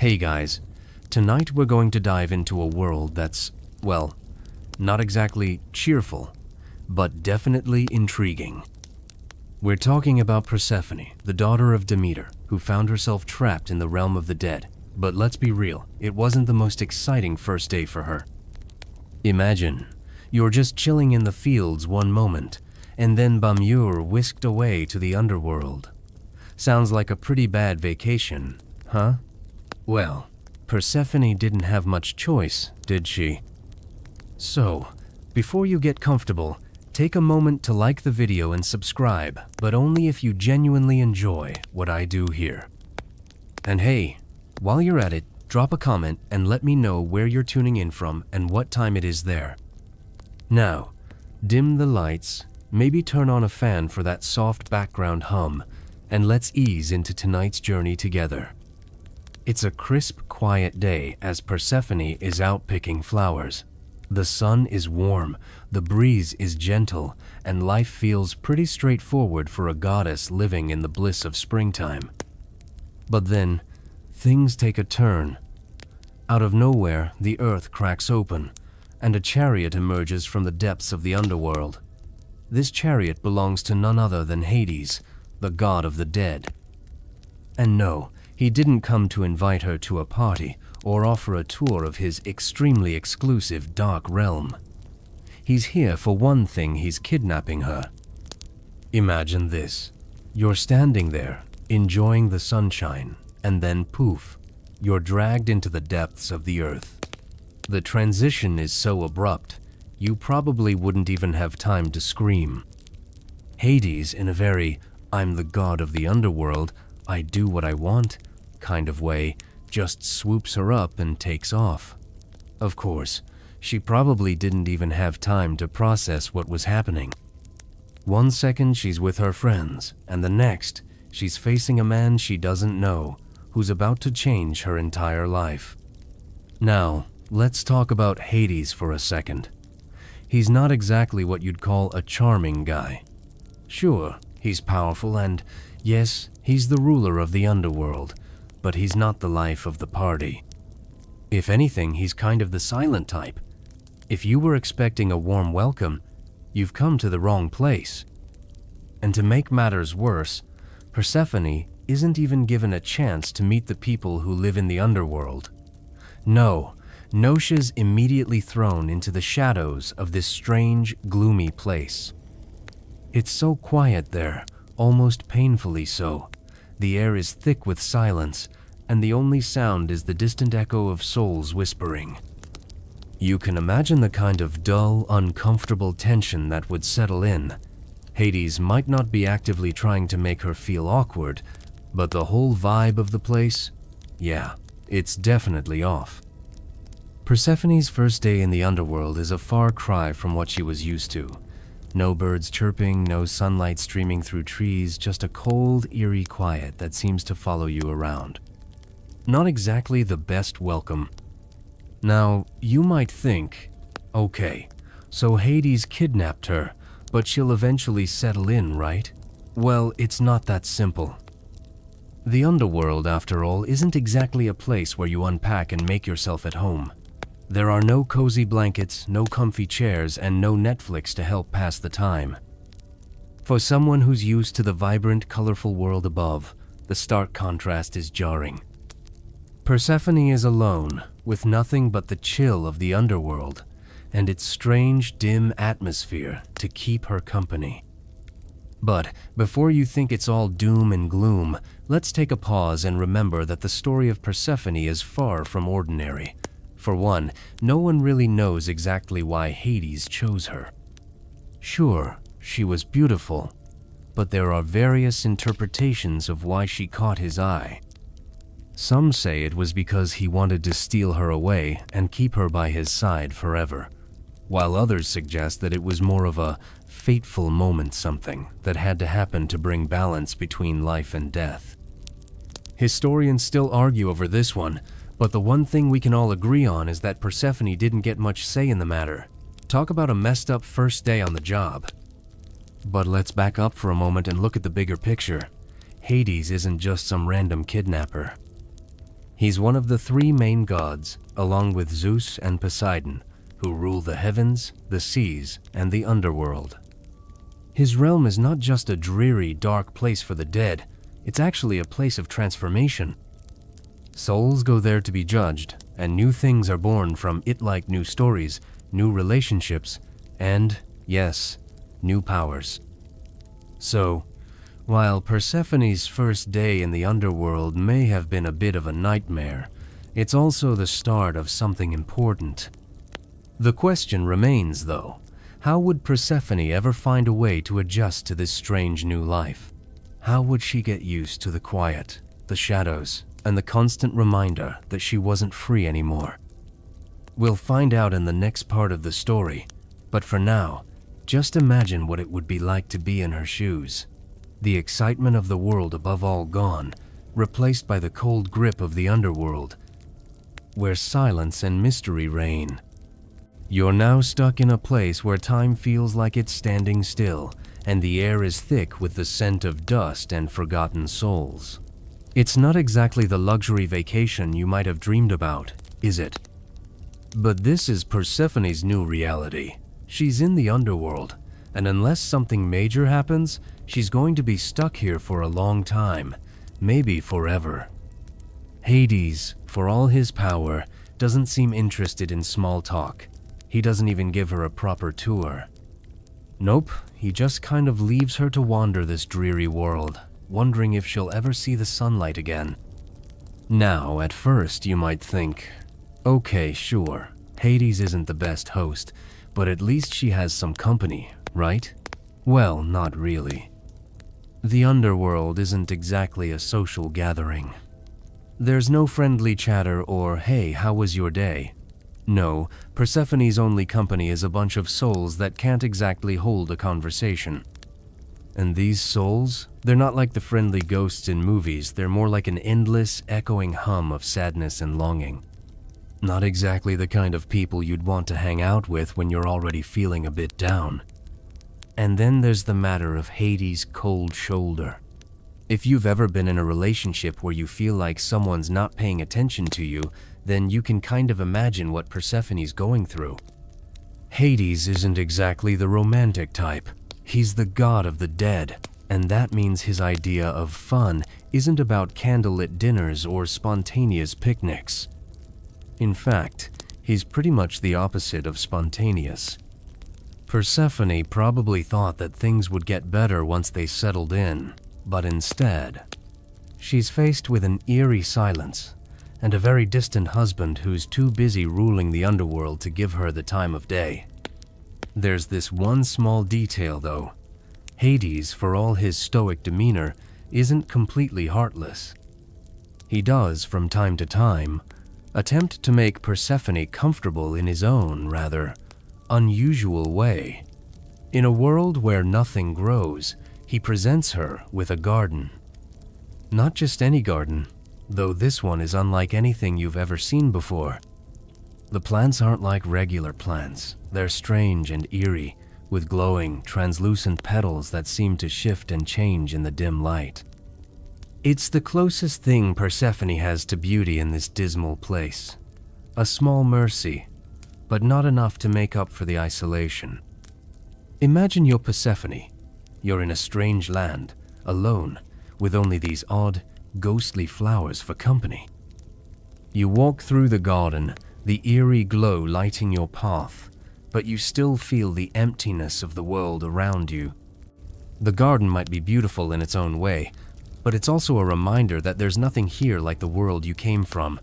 Hey guys, tonight we're going to dive into a world that's, well, not exactly cheerful, but definitely intriguing. We're talking about Persephone, the daughter of Demeter, who found herself trapped in the realm of the dead. But let's be real, it wasn't the most exciting first day for her. Imagine, you're just chilling in the fields one moment, and then bam, you're whisked away to the underworld. Sounds like a pretty bad vacation, huh? Well, Persephone didn't have much choice, did she? So, before you get comfortable, take a moment to like the video and subscribe, but only if you genuinely enjoy what I do here. And hey, while you're at it, drop a comment and let me know where you're tuning in from and what time it is there. Now, dim the lights, maybe turn on a fan for that soft background hum, and let's ease into tonight's journey together. It's a crisp, quiet day as Persephone is out picking flowers. The sun is warm, the breeze is gentle, and life feels pretty straightforward for a goddess living in the bliss of springtime. But then, things take a turn. Out of nowhere, the earth cracks open, and a chariot emerges from the depths of the underworld. This chariot belongs to none other than Hades, the god of the dead. And no, he didn't come to invite her to a party or offer a tour of his extremely exclusive dark realm. He's here for one thing: he's kidnapping her. Imagine this. You're standing there, enjoying the sunshine, and then poof, you're dragged into the depths of the earth. The transition is so abrupt, you probably wouldn't even have time to scream. Hades, in a very "I'm the god of the underworld, I do what I want" kind of way, just swoops her up and takes off. Of course, she probably didn't even have time to process what was happening. One second she's with her friends, and the next, she's facing a man she doesn't know, who's about to change her entire life. Now, let's talk about Hades for a second. He's not exactly what you'd call a charming guy. Sure, he's powerful and, yes, he's the ruler of the underworld, but he's not the life of the party. If anything, he's kind of the silent type. If you were expecting a warm welcome, you've come to the wrong place. And to make matters worse, Persephone isn't even given a chance to meet the people who live in the underworld. No, she's immediately thrown into the shadows of this strange, gloomy place. It's so quiet there, almost painfully so. The air is thick with silence, and the only sound is the distant echo of souls whispering. You can imagine the kind of dull, uncomfortable tension that would settle in. Hades might not be actively trying to make her feel awkward, but the whole vibe of the place, yeah, it's definitely off. Persephone's first day in the underworld is a far cry from what she was used to. No birds chirping, no sunlight streaming through trees, just a cold, eerie quiet that seems to follow you around. Not exactly the best welcome. Now, you might think, okay, so Hades kidnapped her, but she'll eventually settle in, right? Well, it's not that simple. The underworld, after all, isn't exactly a place where you unpack and make yourself at home. There are no cozy blankets, no comfy chairs, and no Netflix to help pass the time. For someone who's used to the vibrant, colorful world above, the stark contrast is jarring. Persephone is alone, with nothing but the chill of the underworld and its strange, dim atmosphere to keep her company. But before you think it's all doom and gloom, let's take a pause and remember that the story of Persephone is far from ordinary. For one, no one really knows exactly why Hades chose her. Sure, she was beautiful, but there are various interpretations of why she caught his eye. Some say it was because he wanted to steal her away and keep her by his side forever, while others suggest that it was more of a fateful moment, something that had to happen to bring balance between life and death. Historians still argue over this one, but the one thing we can all agree on is that Persephone didn't get much say in the matter. Talk about a messed up first day on the job. But let's back up for a moment and look at the bigger picture. Hades isn't just some random kidnapper. He's one of the three main gods, along with Zeus and Poseidon, who rule the heavens, the seas, and the underworld. His realm is not just a dreary, dark place for the dead, it's actually a place of transformation. Souls go there to be judged, and new things are born from it, like new stories, new relationships, and, yes, new powers. So, while Persephone's first day in the underworld may have been a bit of a nightmare, it's also the start of something important. The question remains, though, how would Persephone ever find a way to adjust to this strange new life? How would she get used to the quiet, the shadows, and the constant reminder that she wasn't free anymore? We'll find out in the next part of the story, but for now, just imagine what it would be like to be in her shoes. The excitement of the world above all gone, replaced by the cold grip of the underworld, where silence and mystery reign. You're now stuck in a place where time feels like it's standing still, and the air is thick with the scent of dust and forgotten souls. It's not exactly the luxury vacation you might have dreamed about, is it? But this is Persephone's new reality. She's in the underworld, and unless something major happens, she's going to be stuck here for a long time, maybe forever. Hades, for all his power, doesn't seem interested in small talk. He doesn't even give her a proper tour. Nope, he just kind of leaves her to wander this dreary world, wondering if she'll ever see the sunlight again. Now, at first, you might think, okay, sure, Hades isn't the best host, but at least she has some company, right? Well, not really. The underworld isn't exactly a social gathering. There's no friendly chatter or, hey, how was your day? No, Persephone's only company is a bunch of souls that can't exactly hold a conversation. And these souls, they're not like the friendly ghosts in movies, they're more like an endless, echoing hum of sadness and longing. Not exactly the kind of people you'd want to hang out with when you're already feeling a bit down. And then there's the matter of Hades' cold shoulder. If you've ever been in a relationship where you feel like someone's not paying attention to you, then you can kind of imagine what Persephone's going through. Hades isn't exactly the romantic type. He's the god of the dead, and that means his idea of fun isn't about candlelit dinners or spontaneous picnics. In fact, he's pretty much the opposite of spontaneous. Persephone probably thought that things would get better once they settled in, but instead, she's faced with an eerie silence and a very distant husband who's too busy ruling the underworld to give her the time of day. There's this one small detail, though. Hades, for all his stoic demeanor, isn't completely heartless. He does, from time to time, attempt to make Persephone comfortable in his own, rather unusual way. In a world where nothing grows, he presents her with a garden. Not just any garden, though this one is unlike anything you've ever seen before. The plants aren't like regular plants. They're strange and eerie, with glowing, translucent petals that seem to shift and change in the dim light. It's the closest thing Persephone has to beauty in this dismal place. A small mercy, but not enough to make up for the isolation. Imagine you're Persephone. You're in a strange land, alone, with only these odd, ghostly flowers for company. You walk through the garden, the eerie glow lighting your path, but you still feel the emptiness of the world around you. The garden might be beautiful in its own way, but it's also a reminder that there's nothing here like the world you came from.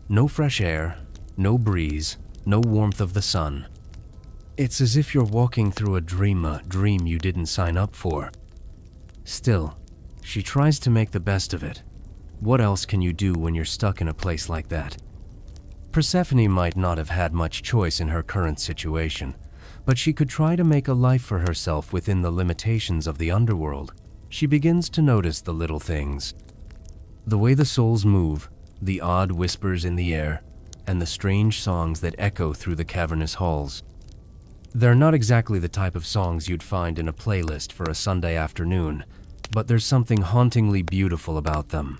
No fresh air, no breeze, no warmth of the sun. It's as if you're walking through a dream you didn't sign up for. Still, she tries to make the best of it. What else can you do when you're stuck in a place like that? Persephone might not have had much choice in her current situation, but she could try to make a life for herself within the limitations of the underworld. She begins to notice the little things. The way the souls move, the odd whispers in the air, and the strange songs that echo through the cavernous halls. They're not exactly the type of songs you'd find in a playlist for a Sunday afternoon, but there's something hauntingly beautiful about them.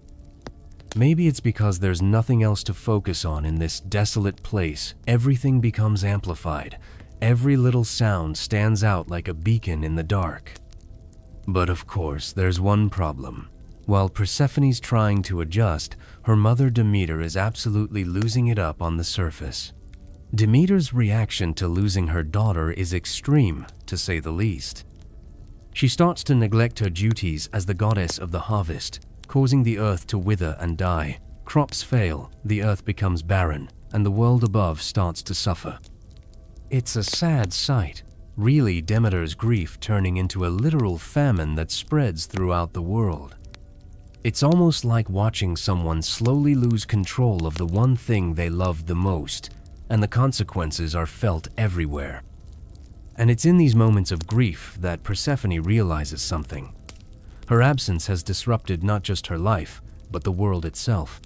Maybe it's because there's nothing else to focus on in this desolate place. Everything becomes amplified. Every little sound stands out like a beacon in the dark. But of course, there's one problem. While Persephone's trying to adjust, her mother Demeter is absolutely losing it up on the surface. Demeter's reaction to losing her daughter is extreme, to say the least. She starts to neglect her duties as the goddess of the harvest, causing the earth to wither and die. Crops fail, the earth becomes barren, and the world above starts to suffer. It's a sad sight, really Demeter's grief turning into a literal famine that spreads throughout the world. It's almost like watching someone slowly lose control of the one thing they loved the most, and the consequences are felt everywhere. And it's in these moments of grief that Persephone realizes something. Her absence has disrupted not just her life, but the world itself.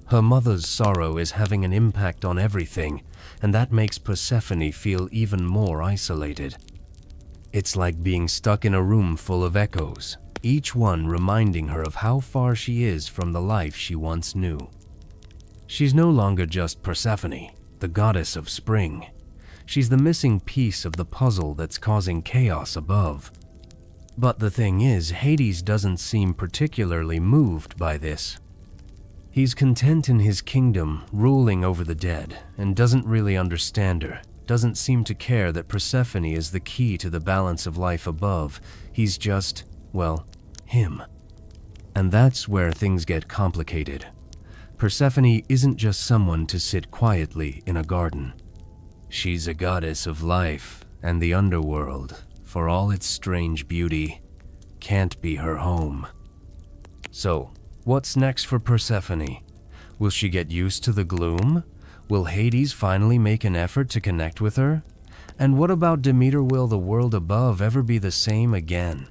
Her mother's sorrow is having an impact on everything, and that makes Persephone feel even more isolated. It's like being stuck in a room full of echoes, each one reminding her of how far she is from the life she once knew. She's no longer just Persephone, the goddess of spring. She's the missing piece of the puzzle that's causing chaos above. But the thing is, Hades doesn't seem particularly moved by this. He's content in his kingdom, ruling over the dead, and doesn't really understand her, doesn't seem to care that Persephone is the key to the balance of life above. He's just, well, him. And that's where things get complicated. Persephone isn't just someone to sit quietly in a garden. She's a goddess of life, and the underworld, for all its strange beauty, can't be her home. So, what's next for Persephone? Will she get used to the gloom? Will Hades finally make an effort to connect with her? And what about Demeter? Will the world above ever be the same again?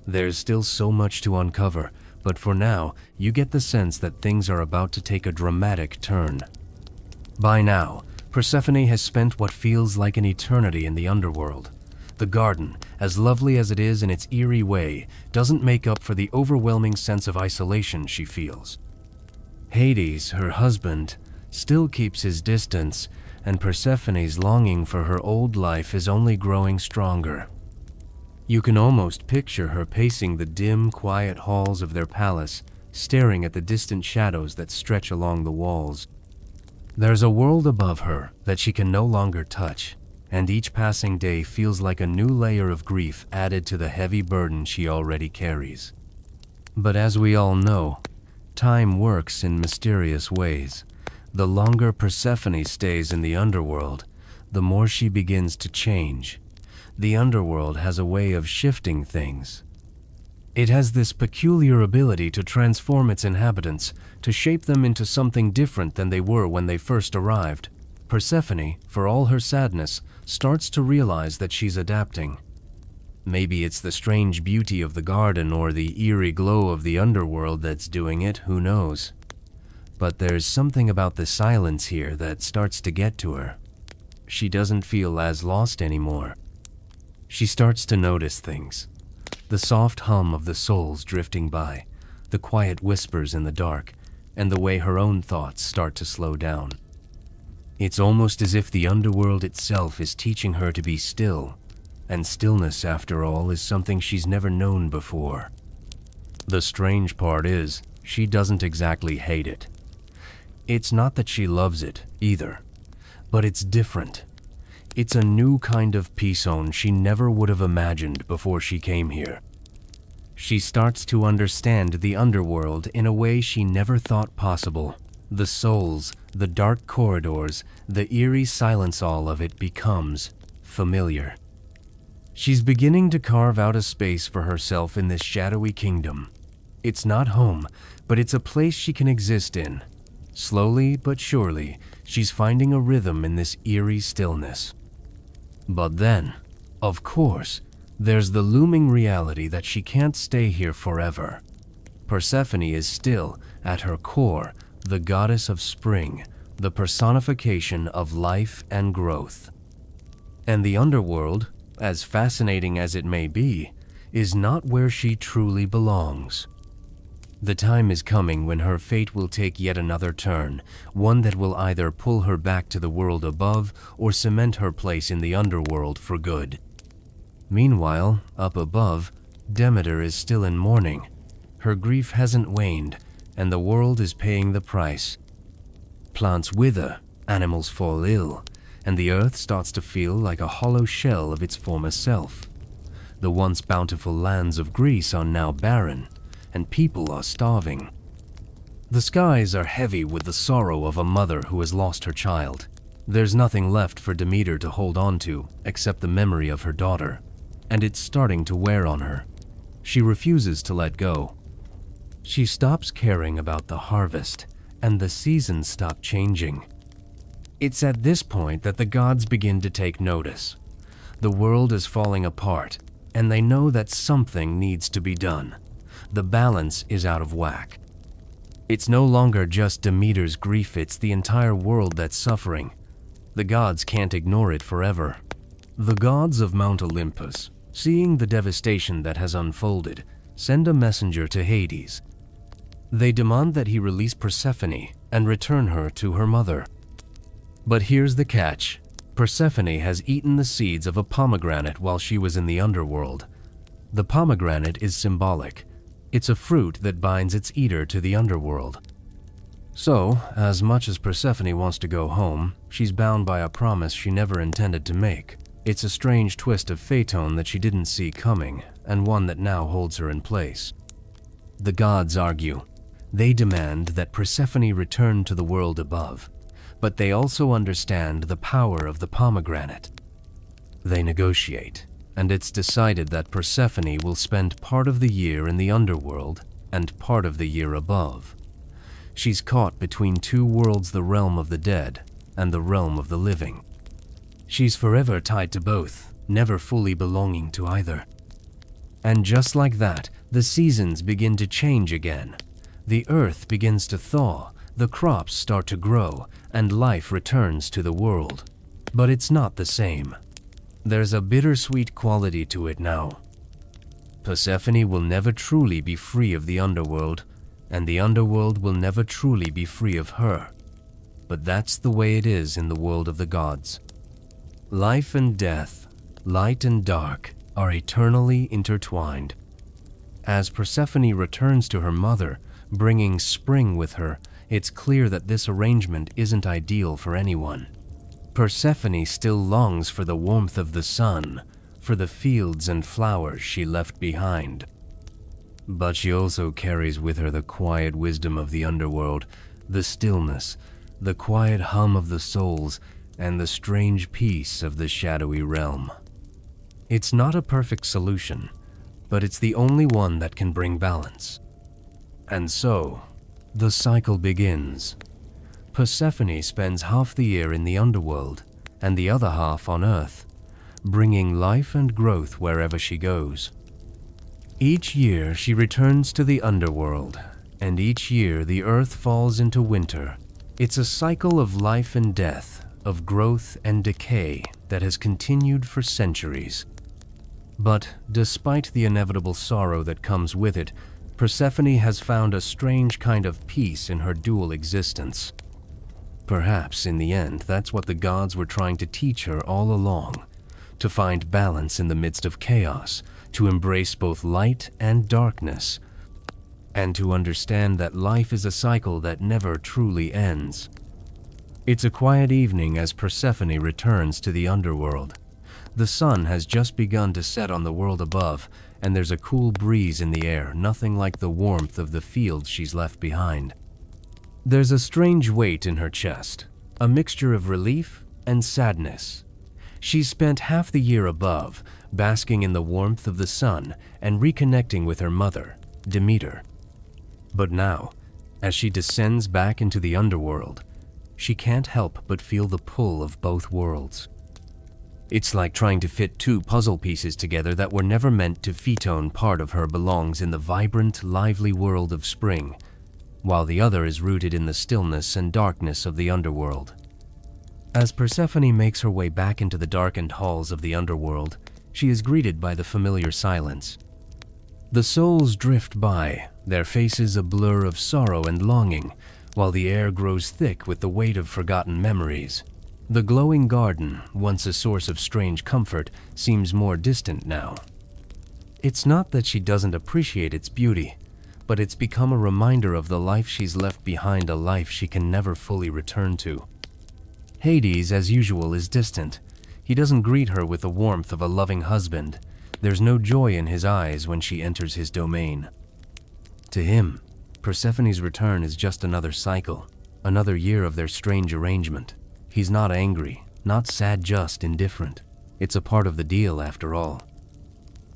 There's still so much to uncover, but for now, you get the sense that things are about to take a dramatic turn. By now, Persephone has spent what feels like an eternity in the underworld. The garden, as lovely as it is in its eerie way, doesn't make up for the overwhelming sense of isolation she feels. Hades, her husband, still keeps his distance, and Persephone's longing for her old life is only growing stronger. You can almost picture her pacing the dim, quiet halls of their palace, staring at the distant shadows that stretch along the walls. There's a world above her that she can no longer touch, and each passing day feels like a new layer of grief added to the heavy burden she already carries. But as we all know, time works in mysterious ways. The longer Persephone stays in the underworld, the more she begins to change. The underworld has a way of shifting things. It has this peculiar ability to transform its inhabitants, to shape them into something different than they were when they first arrived. Persephone, for all her sadness, starts to realize that she's adapting. Maybe it's the strange beauty of the garden or the eerie glow of the underworld that's doing it, who knows? But there's something about the silence here that starts to get to her. She doesn't feel as lost anymore. She starts to notice things. The soft hum of the souls drifting by, the quiet whispers in the dark, and the way her own thoughts start to slow down. It's almost as if the underworld itself is teaching her to be still, and stillness, after all, is something she's never known before. The strange part is, she doesn't exactly hate it. It's not that she loves it, either, but it's different. It's a new kind of peace-zone she never would have imagined before she came here. She starts to understand the underworld in a way she never thought possible. The souls, the dark corridors, the eerie silence, all of it becomes familiar. She's beginning to carve out a space for herself in this shadowy kingdom. It's not home, but it's a place she can exist in. Slowly but surely, she's finding a rhythm in this eerie stillness. But then, of course, there's the looming reality that she can't stay here forever. Persephone is still, at her core, the goddess of spring, the personification of life and growth. And the underworld, as fascinating as it may be, is not where she truly belongs. The time is coming when her fate will take yet another turn, one that will either pull her back to the world above or cement her place in the underworld for good. Meanwhile, up above, Demeter is still in mourning. Her grief hasn't waned, and the world is paying the price. Plants wither, animals fall ill, and the earth starts to feel like a hollow shell of its former self. The once bountiful lands of Greece are now barren, and people are starving. The skies are heavy with the sorrow of a mother who has lost her child. There's nothing left for Demeter to hold on to except the memory of her daughter, and it's starting to wear on her. She refuses to let go. She stops caring about the harvest, and the seasons stop changing. It's at this point that the gods begin to take notice. The world is falling apart, and they know that something needs to be done. The balance is out of whack. It's no longer just Demeter's grief, it's the entire world that's suffering. The gods can't ignore it forever. The gods of Mount Olympus, seeing the devastation that has unfolded, send a messenger to Hades. They demand that he release Persephone and return her to her mother. But here's the catch. Persephone has eaten the seeds of a pomegranate while she was in the underworld. The pomegranate is symbolic. It's a fruit that binds its eater to the underworld. So, as much as Persephone wants to go home, she's bound by a promise she never intended to make. It's a strange twist of Phaeton that she didn't see coming, and one that now holds her in place. The gods argue. They demand that Persephone return to the world above, but they also understand the power of the pomegranate. They negotiate, and it's decided that Persephone will spend part of the year in the underworld and part of the year above. She's caught between two worlds, the realm of the dead and the realm of the living. She's forever tied to both, never fully belonging to either. And just like that, the seasons begin to change again. The earth begins to thaw, the crops start to grow, and life returns to the world. But it's not the same. There's a bittersweet quality to it now. Persephone will never truly be free of the underworld, and the underworld will never truly be free of her. But that's the way it is in the world of the gods. Life and death, light and dark, are eternally intertwined. As Persephone returns to her mother, bringing spring with her, it's clear that this arrangement isn't ideal for anyone. Persephone still longs for the warmth of the sun, for the fields and flowers she left behind. But she also carries with her the quiet wisdom of the underworld, the stillness, the quiet hum of the souls, and the strange peace of the shadowy realm. It's not a perfect solution, but it's the only one that can bring balance. And so, the cycle begins. Persephone spends half the year in the underworld and the other half on Earth, bringing life and growth wherever she goes. Each year she returns to the underworld, and each year the Earth falls into winter. It's a cycle of life and death, of growth and decay that has continued for centuries. But despite the inevitable sorrow that comes with it, Persephone has found a strange kind of peace in her dual existence. Perhaps, in the end, that's what the gods were trying to teach her all along, to find balance in the midst of chaos, to embrace both light and darkness, and to understand that life is a cycle that never truly ends. It's a quiet evening as Persephone returns to the underworld. The sun has just begun to set on the world above, and there's a cool breeze in the air, nothing like the warmth of the fields she's left behind. There's a strange weight in her chest, a mixture of relief and sadness. She's spent half the year above, basking in the warmth of the sun and reconnecting with her mother, Demeter. But now, as she descends back into the underworld, she can't help but feel the pull of both worlds. It's like trying to fit two puzzle pieces together that were never meant to. Phaeton, part of her belongs in the vibrant, lively world of spring, while the other is rooted in the stillness and darkness of the underworld. As Persephone makes her way back into the darkened halls of the underworld, she is greeted by the familiar silence. The souls drift by, their faces a blur of sorrow and longing, while the air grows thick with the weight of forgotten memories. The glowing garden, once a source of strange comfort, seems more distant now. It's not that she doesn't appreciate its beauty, but it's become a reminder of the life she's left behind, a life she can never fully return to. Hades, as usual, is distant. He doesn't greet her with the warmth of a loving husband. There's no joy in his eyes when she enters his domain. To him, Persephone's return is just another cycle, another year of their strange arrangement. He's not angry, not sad, just indifferent. It's a part of the deal after all.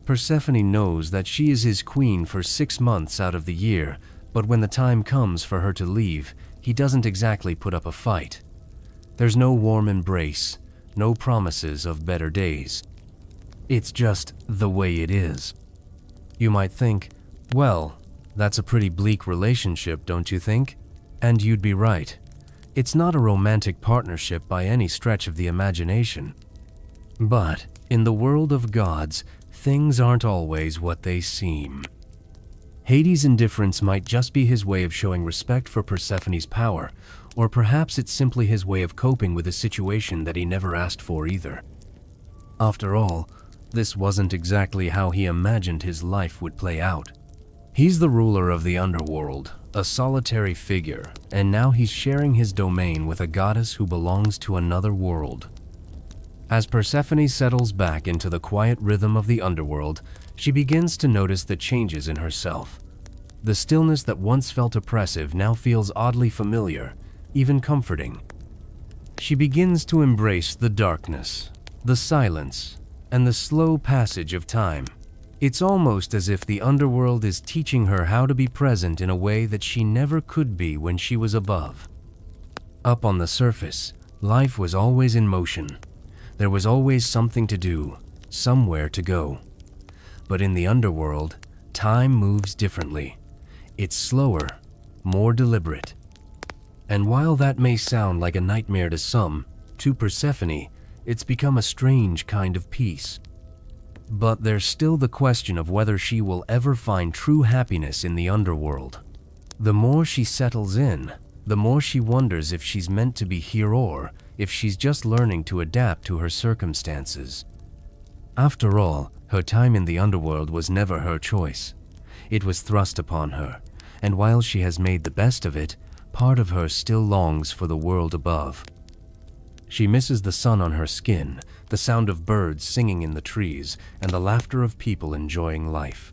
Persephone knows that she is his queen for 6 months out of the year, but when the time comes for her to leave, he doesn't exactly put up a fight. There's no warm embrace, no promises of better days. It's just the way it is. You might think, well, that's a pretty bleak relationship, don't you think? And you'd be right. It's not a romantic partnership by any stretch of the imagination. But in the world of gods, things aren't always what they seem. Hades' indifference might just be his way of showing respect for Persephone's power, or perhaps it's simply his way of coping with a situation that he never asked for either. After all, this wasn't exactly how he imagined his life would play out. He's the ruler of the Underworld, a solitary figure, and now he's sharing his domain with a goddess who belongs to another world. As Persephone settles back into the quiet rhythm of the Underworld, she begins to notice the changes in herself. The stillness that once felt oppressive now feels oddly familiar, even comforting. She begins to embrace the darkness, the silence, and the slow passage of time. It's almost as if the Underworld is teaching her how to be present in a way that she never could be when she was above. Up on the surface, life was always in motion. There was always something to do, somewhere to go. But in the Underworld, time moves differently. It's slower, more deliberate. And while that may sound like a nightmare to some, to Persephone, it's become a strange kind of peace. But there's still the question of whether she will ever find true happiness in the Underworld. The more she settles in, the more she wonders if she's meant to be here or if she's just learning to adapt to her circumstances. After all, her time in the Underworld was never her choice. It was thrust upon her, and while she has made the best of it, part of her still longs for the world above. She misses the sun on her skin, the sound of birds singing in the trees, and the laughter of people enjoying life.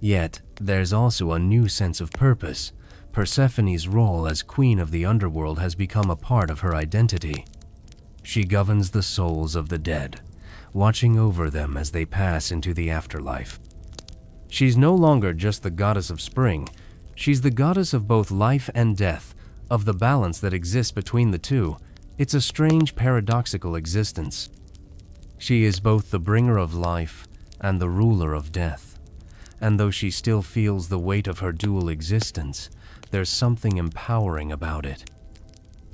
Yet, there's also a new sense of purpose. Persephone's role as queen of the Underworld has become a part of her identity. She governs the souls of the dead, watching over them as they pass into the afterlife. She's no longer just the goddess of spring. She's the goddess of both life and death, of the balance that exists between the two. It's a strange, paradoxical existence. She is both the bringer of life and the ruler of death. And though she still feels the weight of her dual existence, there's something empowering about it.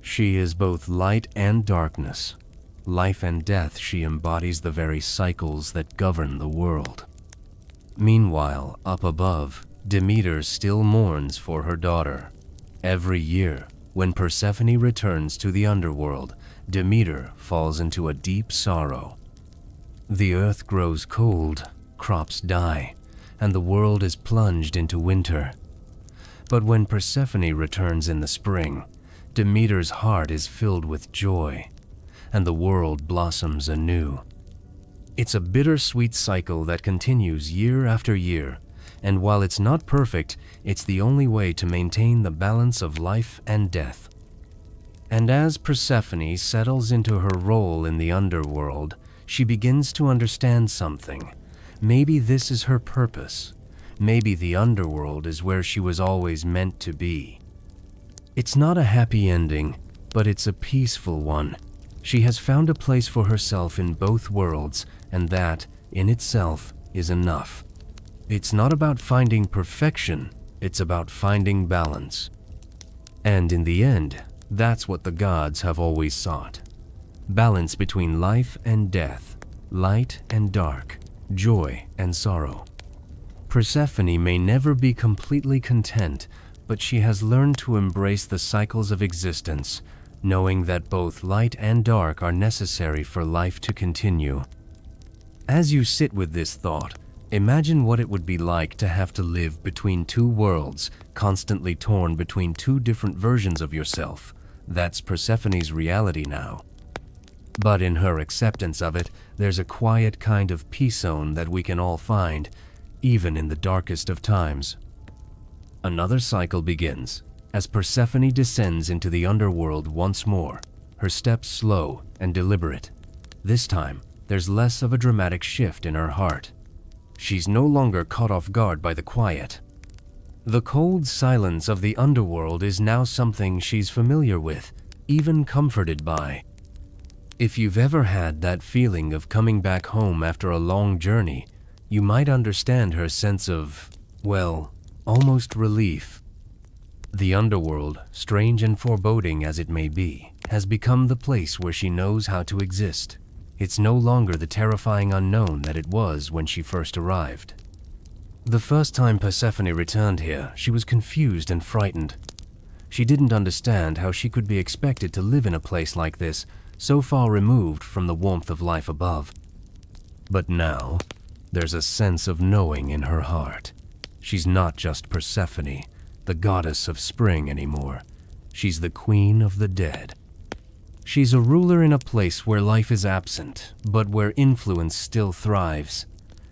She is both light and darkness. Life and death, she embodies the very cycles that govern the world. Meanwhile, up above, Demeter still mourns for her daughter. Every year, when Persephone returns to the Underworld, Demeter falls into a deep sorrow. The earth grows cold, crops die, and the world is plunged into winter. But when Persephone returns in the spring, Demeter's heart is filled with joy, and the world blossoms anew. It's a bittersweet cycle that continues year after year, and while it's not perfect, it's the only way to maintain the balance of life and death. And as Persephone settles into her role in the Underworld, she begins to understand something. Maybe this is her purpose. Maybe the Underworld is where she was always meant to be. It's not a happy ending, but it's a peaceful one. She has found a place for herself in both worlds, and that, in itself, is enough. It's not about finding perfection, it's about finding balance. And in the end, that's what the gods have always sought. Balance between life and death, light and dark, joy and sorrow. Persephone may never be completely content, but she has learned to embrace the cycles of existence, knowing that both light and dark are necessary for life to continue. As you sit with this thought, imagine what it would be like to have to live between two worlds, constantly torn between two different versions of yourself. That's Persephone's reality now. But in her acceptance of it, there's a quiet kind of peace zone that we can all find, even in the darkest of times. Another cycle begins, as Persephone descends into the underworld once more, her steps slow and deliberate. This time, there's less of a dramatic shift in her heart. She's no longer caught off guard by the quiet. The cold silence of the underworld is now something she's familiar with, even comforted by. If you've ever had that feeling of coming back home after a long journey, you might understand her sense of, well, almost relief. The underworld, strange and foreboding as it may be, has become the place where she knows how to exist. It's no longer the terrifying unknown that it was when she first arrived. The first time Persephone returned here, she was confused and frightened. She didn't understand how she could be expected to live in a place like this, so far removed from the warmth of life above. But now, there's a sense of knowing in her heart. She's not just Persephone, the goddess of spring anymore. She's the queen of the dead. She's a ruler in a place where life is absent, but where influence still thrives.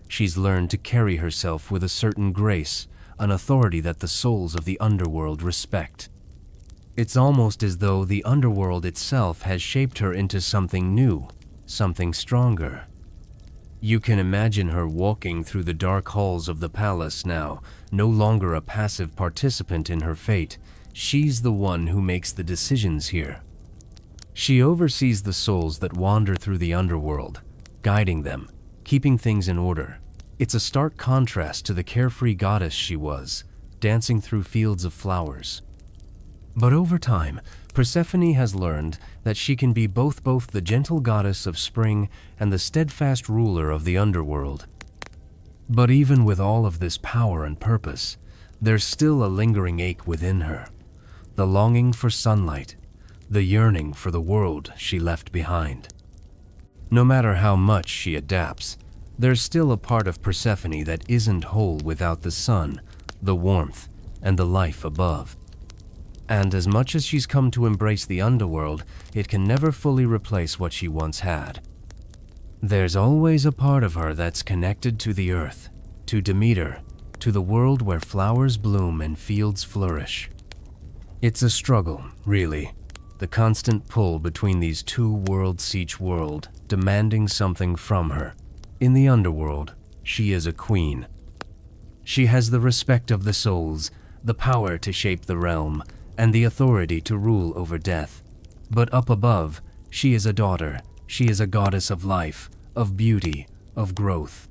She's learned to carry herself with a certain grace, an authority that the souls of the underworld respect. It's almost as though the underworld itself has shaped her into something new, something stronger. You can imagine her walking through the dark halls of the palace now, no longer a passive participant in her fate. She's the one who makes the decisions here. She oversees the souls that wander through the underworld, guiding them, keeping things in order. It's a stark contrast to the carefree goddess she was, dancing through fields of flowers. But over time, Persephone has learned that she can be both the gentle goddess of spring and the steadfast ruler of the underworld. But even with all of this power and purpose, there's still a lingering ache within her, the longing for sunlight, the yearning for the world she left behind. No matter how much she adapts, there's still a part of Persephone that isn't whole without the sun, the warmth, and the life above. And as much as she's come to embrace the underworld, it can never fully replace what she once had. There's always a part of her that's connected to the earth, to Demeter, to the world where flowers bloom and fields flourish. It's a struggle, really. The constant pull between these two worlds each world, demanding something from her. In the underworld, she is a queen. She has the respect of the souls, the power to shape the realm, and the authority to rule over death. But up above, she is a daughter. She is a goddess of life, of beauty, of growth.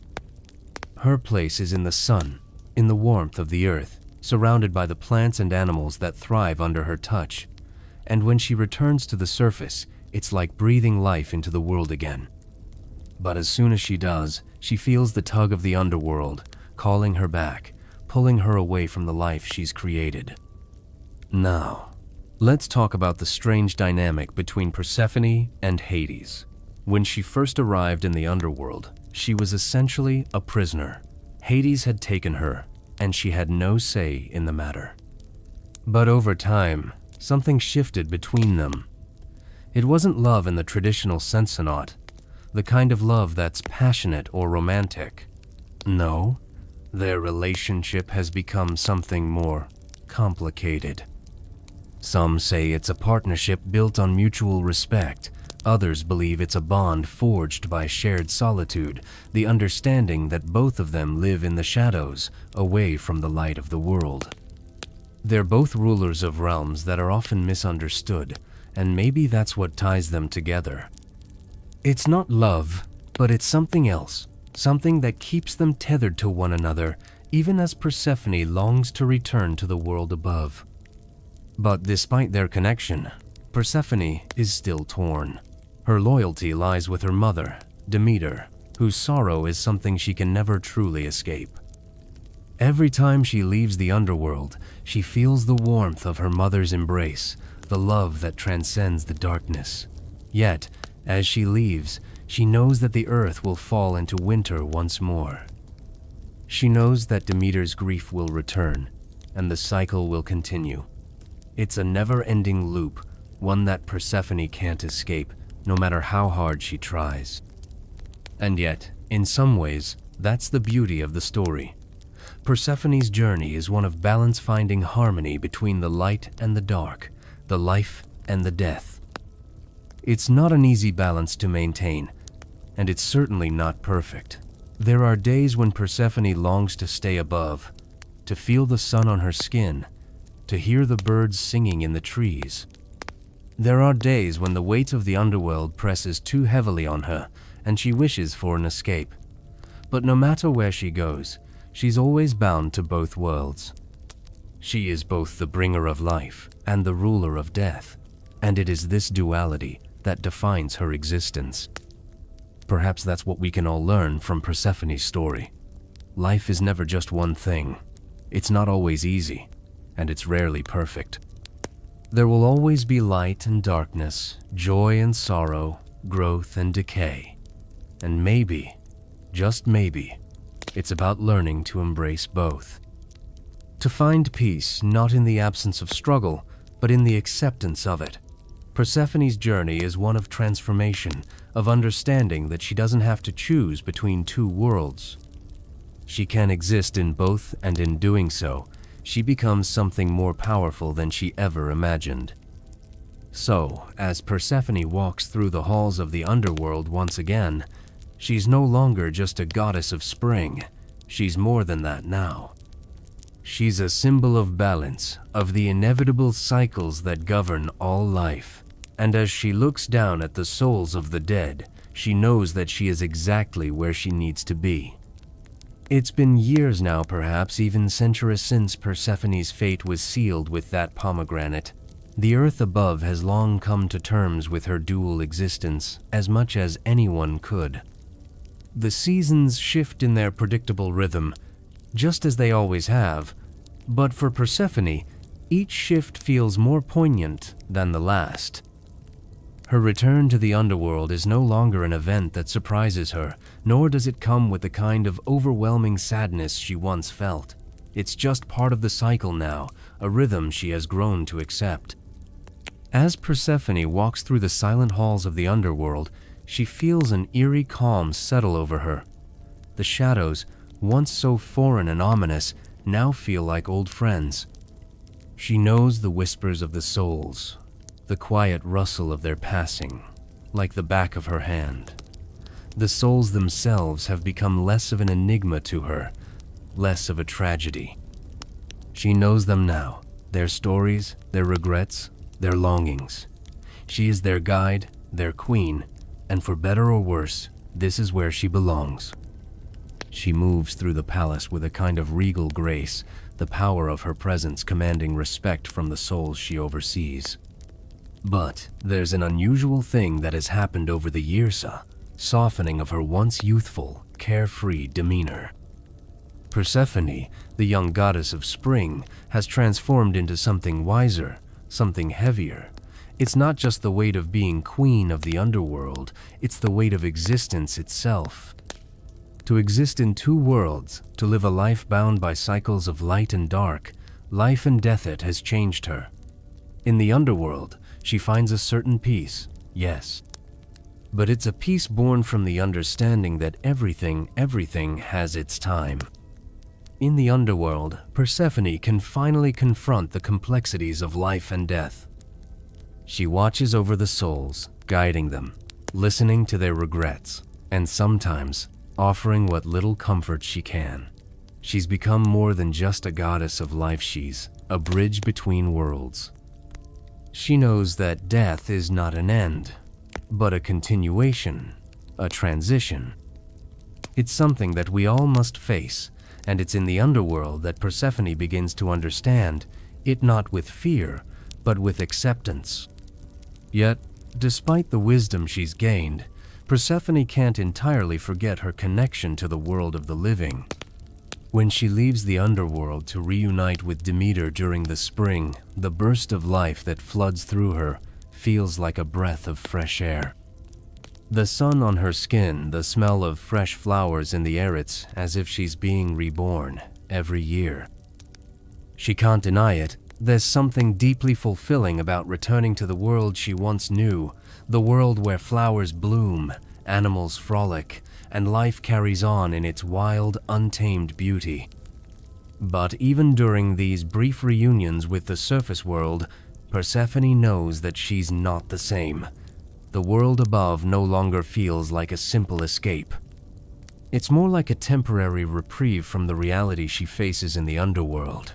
Her place is in the sun, in the warmth of the earth, surrounded by the plants and animals that thrive under her touch. And when she returns to the surface, it's like breathing life into the world again. But as soon as she does, she feels the tug of the underworld, calling her back, pulling her away from the life she's created. Now, let's talk about the strange dynamic between Persephone and Hades. When she first arrived in the underworld, she was essentially a prisoner. Hades had taken her, and she had no say in the matter. But over time, something shifted between them. It wasn't love in the traditional sense, not the kind of love that's passionate or romantic. No, their relationship has become something more complicated. Some say it's a partnership built on mutual respect. Others believe it's a bond forged by shared solitude, the understanding that both of them live in the shadows, away from the light of the world. They're both rulers of realms that are often misunderstood, and maybe that's what ties them together. It's not love, but it's something else, something that keeps them tethered to one another, even as Persephone longs to return to the world above. But despite their connection, Persephone is still torn. Her loyalty lies with her mother, Demeter, whose sorrow is something she can never truly escape. Every time she leaves the underworld, she feels the warmth of her mother's embrace, the love that transcends the darkness. Yet, as she leaves, she knows that the earth will fall into winter once more. She knows that Demeter's grief will return, and the cycle will continue. It's a never-ending loop, one that Persephone can't escape, no matter how hard she tries. And yet, in some ways, that's the beauty of the story. Persephone's journey is one of balance, finding harmony between the light and the dark, the life and the death. It's not an easy balance to maintain, and it's certainly not perfect. There are days when Persephone longs to stay above, to feel the sun on her skin, to hear the birds singing in the trees. There are days when the weight of the underworld presses too heavily on her, and she wishes for an escape. But no matter where she goes, she's always bound to both worlds. She is both the bringer of life and the ruler of death, and it is this duality that defines her existence. Perhaps that's what we can all learn from Persephone's story. Life is never just one thing. It's not always easy, and it's rarely perfect. There will always be light and darkness, joy and sorrow, growth and decay. And maybe, just maybe, it's about learning to embrace both. To find peace not in the absence of struggle, but in the acceptance of it. Persephone's journey is one of transformation, of understanding that she doesn't have to choose between two worlds. She can exist in both, and in doing so, she becomes something more powerful than she ever imagined. So, as Persephone walks through the halls of the underworld once again, she's no longer just a goddess of spring. She's more than that now. She's a symbol of balance, of the inevitable cycles that govern all life. And as she looks down at the souls of the dead, she knows that she is exactly where she needs to be. It's been years now, perhaps even centuries, since Persephone's fate was sealed with that pomegranate. The earth above has long come to terms with her dual existence, as much as anyone could. The seasons shift in their predictable rhythm, just as they always have, but for Persephone, each shift feels more poignant than the last. Her return to the underworld is no longer an event that surprises her, nor does it come with the kind of overwhelming sadness she once felt. It's just part of the cycle now, a rhythm she has grown to accept. As Persephone walks through the silent halls of the underworld, she feels an eerie calm settle over her. The shadows, once so foreign and ominous, now feel like old friends. She knows the whispers of the souls, the quiet rustle of their passing, like the back of her hand. The souls themselves have become less of an enigma to her, less of a tragedy. She knows them now, their stories, their regrets, their longings. She is their guide, their queen, and for better or worse, this is where she belongs. She moves through the palace with a kind of regal grace, the power of her presence commanding respect from the souls she oversees. But there's an unusual thing that has happened over the years, softening of her once youthful, carefree demeanor. Persephone, the young goddess of spring, has transformed into something wiser, something heavier. It's not just the weight of being queen of the underworld, it's the weight of existence itself. To exist in two worlds, to live a life bound by cycles of light and dark, life and death, it has changed her. In the underworld, she finds a certain peace, yes. But it's a peace born from the understanding that everything has its time. In the underworld, Persephone can finally confront the complexities of life and death. She watches over the souls, guiding them, listening to their regrets, and sometimes offering what little comfort she can. She's become more than just a goddess of life, she's a bridge between worlds. She knows that death is not an end, but a continuation, a transition. It's something that we all must face, and it's in the underworld that Persephone begins to understand it, not with fear, but with acceptance. Yet, despite the wisdom she's gained, Persephone can't entirely forget her connection to the world of the living. When she leaves the underworld to reunite with Demeter during the spring, the burst of life that floods through her feels like a breath of fresh air. The sun on her skin, the smell of fresh flowers in the air, it's as if she's being reborn every year. She can't deny it. There's something deeply fulfilling about returning to the world she once knew, the world where flowers bloom, animals frolic, and life carries on in its wild, untamed beauty. But even during these brief reunions with the surface world, Persephone knows that she's not the same. The world above no longer feels like a simple escape. It's more like a temporary reprieve from the reality she faces in the underworld.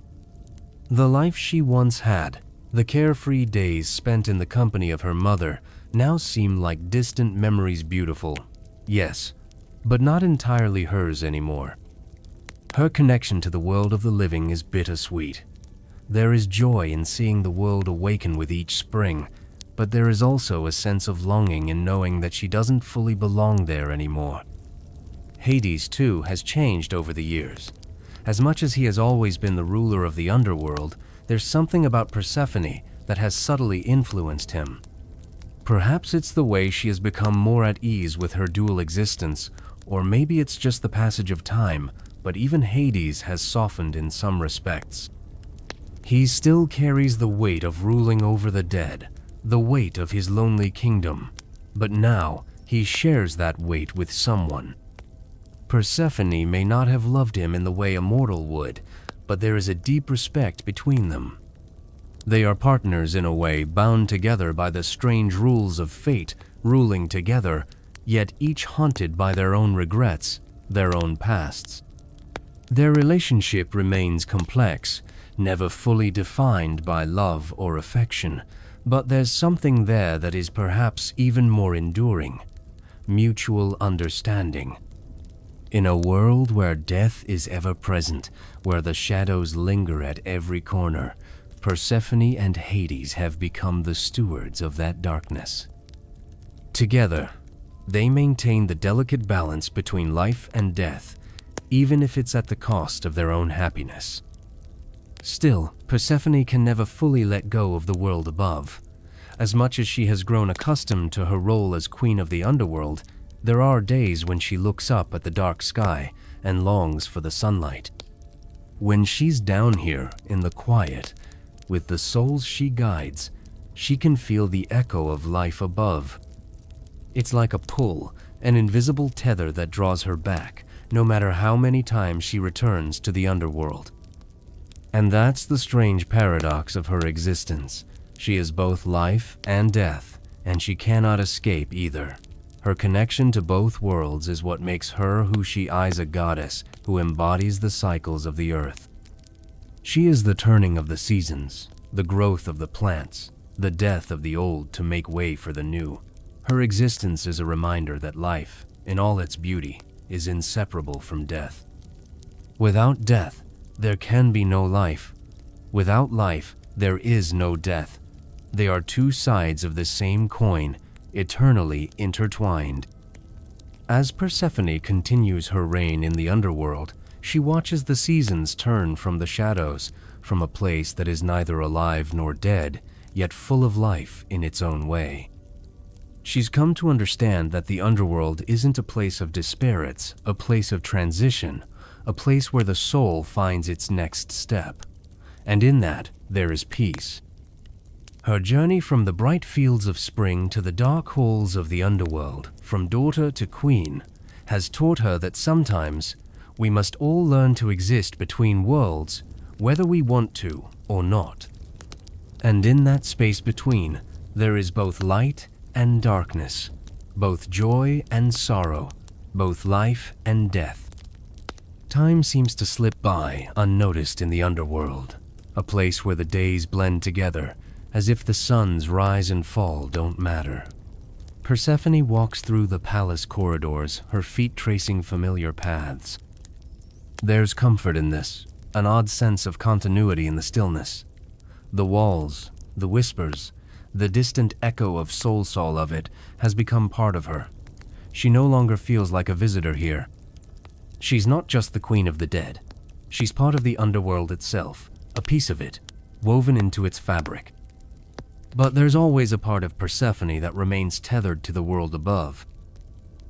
The life she once had, the carefree days spent in the company of her mother, now seem like distant memories, beautiful, yes, but not entirely hers anymore. Her connection to the world of the living is bittersweet. There is joy in seeing the world awaken with each spring, but there is also a sense of longing in knowing that she doesn't fully belong there anymore. Hades, too, has changed over the years. As much as he has always been the ruler of the underworld, there's something about Persephone that has subtly influenced him. Perhaps it's the way she has become more at ease with her dual existence, or maybe it's just the passage of time, but even Hades has softened in some respects. He still carries the weight of ruling over the dead, the weight of his lonely kingdom, but now he shares that weight with someone. Persephone may not have loved him in the way a mortal would, but there is a deep respect between them. They are partners in a way, bound together by the strange rules of fate, ruling together, yet each haunted by their own regrets, their own pasts. Their relationship remains complex, never fully defined by love or affection, but there's something there that is perhaps even more enduring: mutual understanding. In a world where death is ever present, where the shadows linger at every corner, Persephone and Hades have become the stewards of that darkness. Together, they maintain the delicate balance between life and death, even if it's at the cost of their own happiness. Still, Persephone can never fully let go of the world above. As much as she has grown accustomed to her role as queen of the underworld, there are days when she looks up at the dark sky and longs for the sunlight. When she's down here in the quiet, with the souls she guides, she can feel the echo of life above. It's like a pull, an invisible tether that draws her back, no matter how many times she returns to the underworld. And that's the strange paradox of her existence. She is both life and death, and she cannot escape either. Her connection to both worlds is what makes her who she eyes, a goddess who embodies the cycles of the earth. She is the turning of the seasons, the growth of the plants, the death of the old to make way for the new. Her existence is a reminder that life, in all its beauty, is inseparable from death. Without death, there can be no life. Without life, there is no death. They are two sides of the same coin, eternally intertwined. As Persephone continues her reign in the underworld, she watches the seasons turn from the shadows, from a place that is neither alive nor dead, yet full of life in its own way. She's come to understand that the underworld isn't a place of despair, it's a place of transition, a place where the soul finds its next step. And in that, there is peace. Her journey from the bright fields of spring to the dark halls of the underworld, from daughter to queen, has taught her that sometimes we must all learn to exist between worlds, whether we want to or not. And in that space between, there is both light and darkness, both joy and sorrow, both life and death. Time seems to slip by unnoticed in the underworld, a place where the days blend together, as if the sun's rise and fall don't matter. Persephone walks through the palace corridors, her feet tracing familiar paths. There's comfort in this, an odd sense of continuity in the stillness. The walls, the whispers, the distant echo of soul of it has become part of her. She no longer feels like a visitor here. She's not just the queen of the dead. She's part of the underworld itself, a piece of it, woven into its fabric. But there's always a part of Persephone that remains tethered to the world above.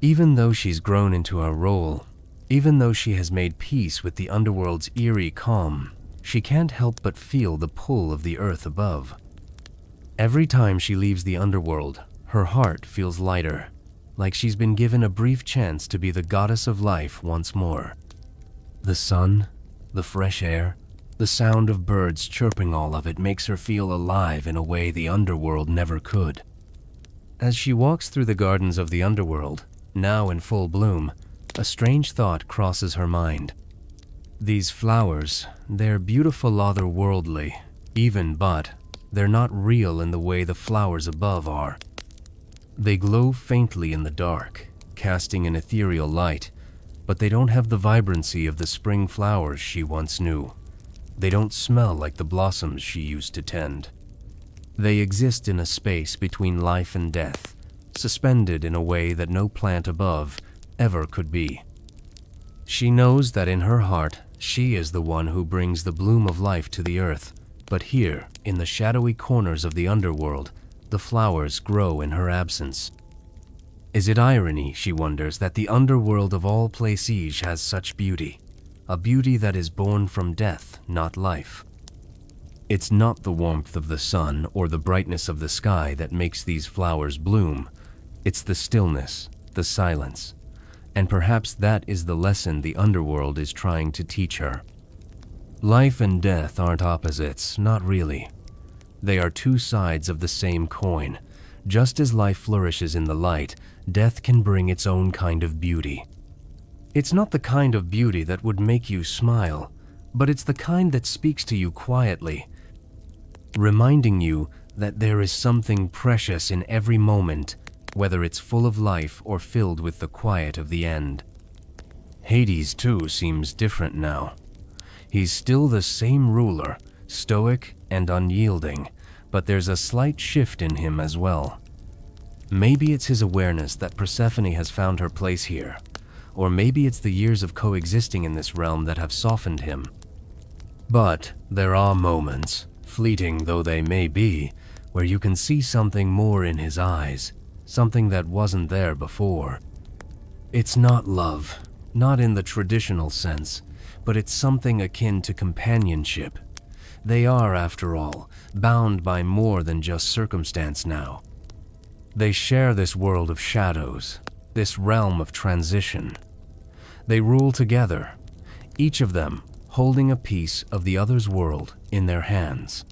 Even though she's grown into her role, even though she has made peace with the underworld's eerie calm, she can't help but feel the pull of the earth above. Every time she leaves the underworld, her heart feels lighter, like she's been given a brief chance to be the goddess of life once more. The sun, the fresh air, the sound of birds chirping, all of it makes her feel alive in a way the underworld never could. As she walks through the gardens of the underworld, now in full bloom, a strange thought crosses her mind. These flowers, they're beautiful otherworldly, even, but they're not real in the way the flowers above are. They glow faintly in the dark, casting an ethereal light, but they don't have the vibrancy of the spring flowers she once knew. They don't smell like the blossoms she used to tend. They exist in a space between life and death, suspended in a way that no plant above ever could be. She knows that in her heart, she is the one who brings the bloom of life to the earth, but here, in the shadowy corners of the underworld, the flowers grow in her absence. Is it irony, she wonders, that the underworld of all places has such beauty, a beauty that is born from death, not life? It's not the warmth of the sun or the brightness of the sky that makes these flowers bloom. It's the stillness, the silence. And perhaps that is the lesson the underworld is trying to teach her. Life and death aren't opposites, not really. They are two sides of the same coin. Just as life flourishes in the light, death can bring its own kind of beauty. It's not the kind of beauty that would make you smile, but it's the kind that speaks to you quietly, reminding you that there is something precious in every moment, whether it's full of life or filled with the quiet of the end. Hades, too, seems different now. He's still the same ruler, stoic and unyielding, but there's a slight shift in him as well. Maybe it's his awareness that Persephone has found her place here, or maybe it's the years of coexisting in this realm that have softened him. But there are moments, fleeting though they may be, where you can see something more in his eyes, something that wasn't there before. It's not love, not in the traditional sense, but it's something akin to companionship. They are, after all, bound by more than just circumstance now. They share this world of shadows, this realm of transition. They rule together, each of them holding a piece of the other's world in their hands.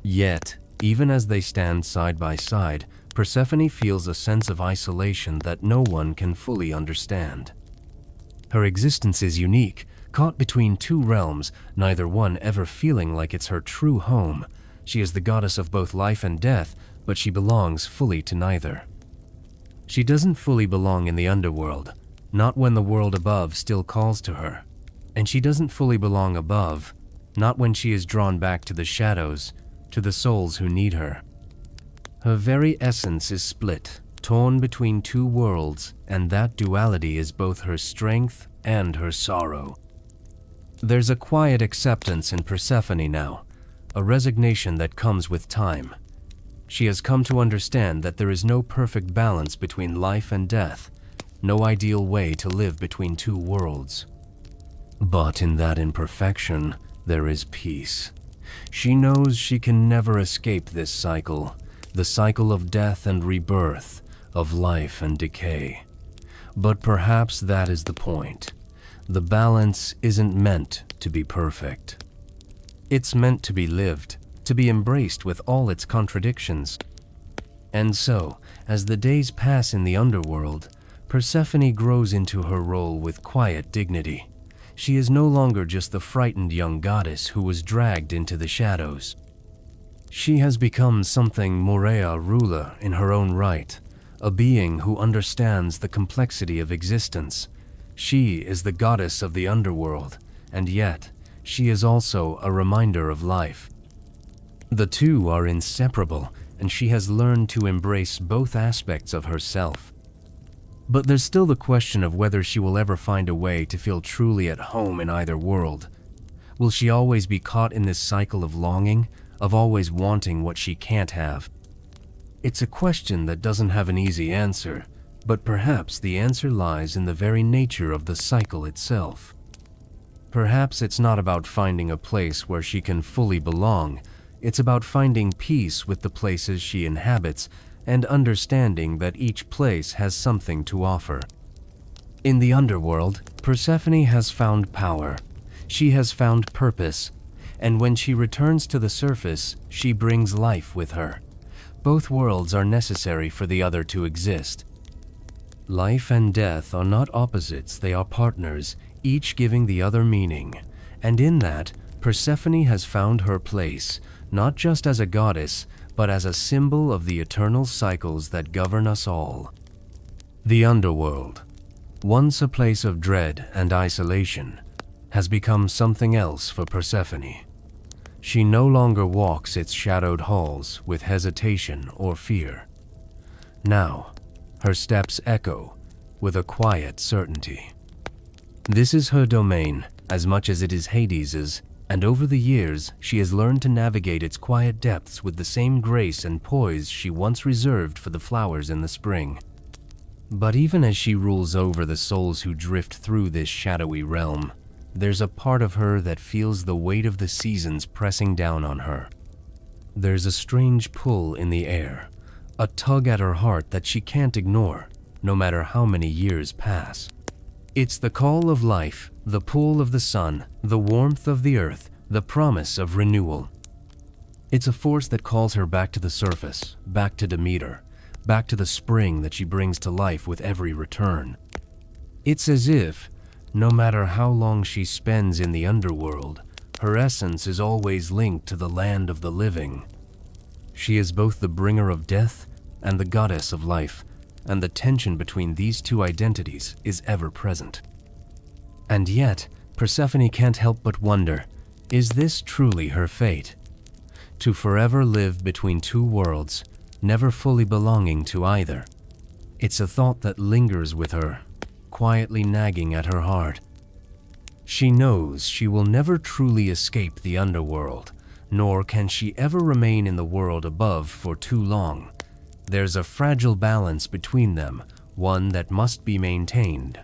Yet, even as they stand side by side, Persephone feels a sense of isolation that no one can fully understand. Her existence is unique, caught between two realms, neither one ever feeling like it's her true home. She is the goddess of both life and death, but she belongs fully to neither. She doesn't fully belong in the underworld, not when the world above still calls to her. And she doesn't fully belong above, not when she is drawn back to the shadows, to the souls who need her. Her very essence is split, torn between two worlds, and that duality is both her strength and her sorrow. There's a quiet acceptance in Persephone now, a resignation that comes with time. She has come to understand that there is no perfect balance between life and death, no ideal way to live between two worlds. But in that imperfection, there is peace. She knows she can never escape this cycle, the cycle of death and rebirth, of life and decay. But perhaps that is the point. The balance isn't meant to be perfect. It's meant to be lived, to be embraced with all its contradictions. And so, as the days pass in the underworld, Persephone grows into her role with quiet dignity. She is no longer just the frightened young goddess who was dragged into the shadows. She has become something Morea ruler in her own right, a being who understands the complexity of existence. She is the goddess of the underworld, and yet she is also a reminder of life. The two are inseparable, and she has learned to embrace both aspects of herself. But there's still the question of whether she will ever find a way to feel truly at home in either world, Will she always be caught in this cycle of longing, of always wanting what she can't have? It's a question that doesn't have an easy answer, but perhaps the answer lies in the very nature of the cycle itself. Perhaps it's not about finding a place where she can fully belong. It's about finding peace with the places she inhabits and understanding that each place has something to offer. In the underworld, Persephone has found power. She has found purpose, and when she returns to the surface, she brings life with her. Both worlds are necessary for the other to exist. Life and death are not opposites, they are partners, each giving the other meaning. And in that, Persephone has found her place, not just as a goddess, but as a symbol of the eternal cycles that govern us all. The underworld, once a place of dread and isolation, has become something else for Persephone. She no longer walks its shadowed halls with hesitation or fear. Now, her steps echo with a quiet certainty. This is her domain as much as it is Hades's, and over the years she has learned to navigate its quiet depths with the same grace and poise she once reserved for the flowers in the spring. But even as she rules over the souls who drift through this shadowy realm, there's a part of her that feels the weight of the seasons pressing down on her. There's a strange pull in the air, a tug at her heart that she can't ignore, no matter how many years pass. It's the call of life, the pull of the sun, the warmth of the earth, the promise of renewal. It's a force that calls her back to the surface, back to Demeter, back to the spring that she brings to life with every return. It's as if, no matter how long she spends in the underworld, her essence is always linked to the land of the living. She is both the bringer of death and the goddess of life, and the tension between these two identities is ever present. And yet, Persephone can't help but wonder, is this truly her fate? To forever live between two worlds, never fully belonging to either. It's a thought that lingers with her, quietly nagging at her heart. She knows she will never truly escape the underworld, nor can she ever remain in the world above for too long. There's a fragile balance between them, one that must be maintained.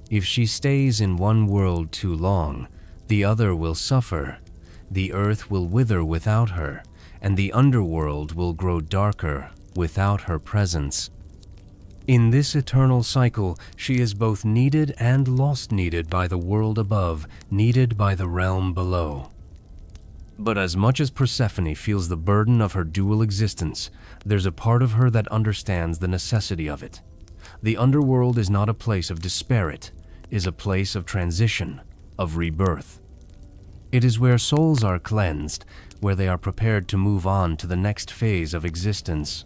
If she stays in one world too long, the other will suffer. The earth will wither without her, and the underworld will grow darker without her presence. In this eternal cycle, she is both needed and lost, needed by the world above, needed by the realm below. But as much as Persephone feels the burden of her dual existence, there's a part of her that understands the necessity of it. The underworld is not a place of despair, it is a place of transition, of rebirth. It is where souls are cleansed, where they are prepared to move on to the next phase of existence.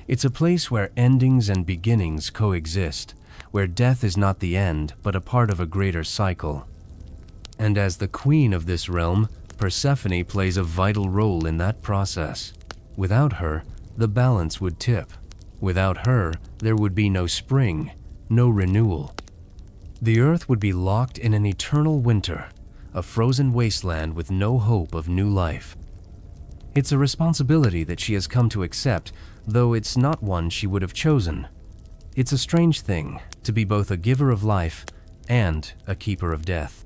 It's a place where endings and beginnings coexist, where death is not the end, but a part of a greater cycle. And as the queen of this realm, Persephone plays a vital role in that process. Without her, the balance would tip. Without her, there would be no spring, no renewal. The earth would be locked in an eternal winter, a frozen wasteland with no hope of new life. It's a responsibility that she has come to accept, though it's not one she would have chosen. It's a strange thing to be both a giver of life and a keeper of death.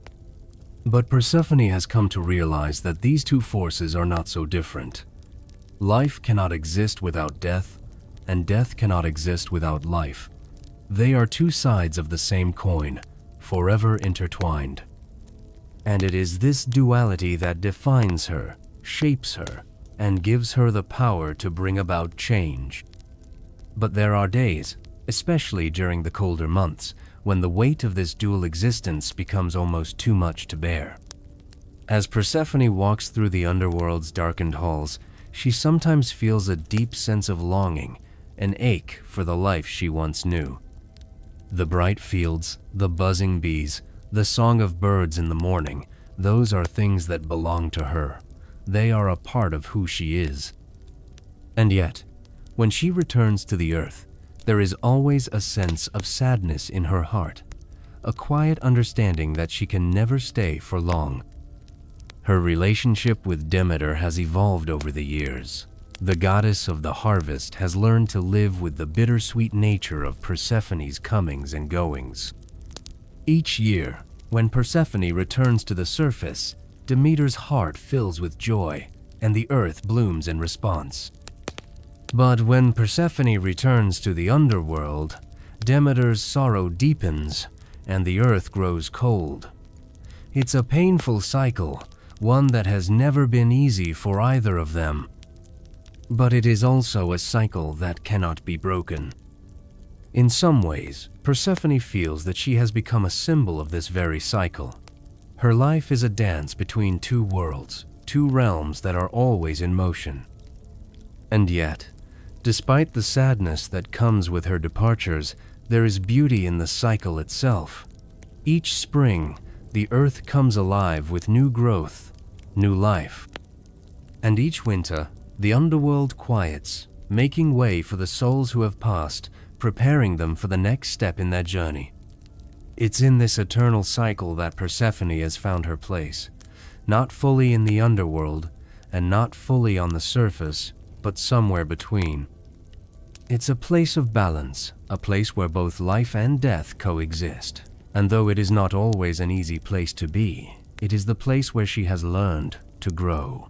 But Persephone has come to realize that these two forces are not so different. Life cannot exist without death, and death cannot exist without life. They are two sides of the same coin, forever intertwined. And it is this duality that defines her, shapes her, and gives her the power to bring about change. But there are days, especially during the colder months, when the weight of this dual existence becomes almost too much to bear. As Persephone walks through the underworld's darkened halls, she sometimes feels a deep sense of longing, an ache for the life she once knew. The bright fields, the buzzing bees, the song of birds in the morning, those are things that belong to her. They are a part of who she is. And yet, when she returns to the earth, there is always a sense of sadness in her heart, a quiet understanding that she can never stay for long. Her relationship with Demeter has evolved over the years. The goddess of the harvest has learned to live with the bittersweet nature of Persephone's comings and goings. Each year, when Persephone returns to the surface, Demeter's heart fills with joy, and the earth blooms in response. But when Persephone returns to the underworld, Demeter's sorrow deepens, and the earth grows cold. It's a painful cycle, one that has never been easy for either of them. But it is also a cycle that cannot be broken. In some ways, Persephone feels that she has become a symbol of this very cycle. Her life is a dance between two worlds, two realms that are always in motion. And yet, despite the sadness that comes with her departures, there is beauty in the cycle itself. Each spring, the earth comes alive with new growth, new life. And each winter, the underworld quiets, making way for the souls who have passed, preparing them for the next step in their journey. It's in this eternal cycle that Persephone has found her place, not fully in the underworld, and not fully on the surface, but somewhere between. It's a place of balance, a place where both life and death coexist. And though it is not always an easy place to be, it is the place where she has learned to grow.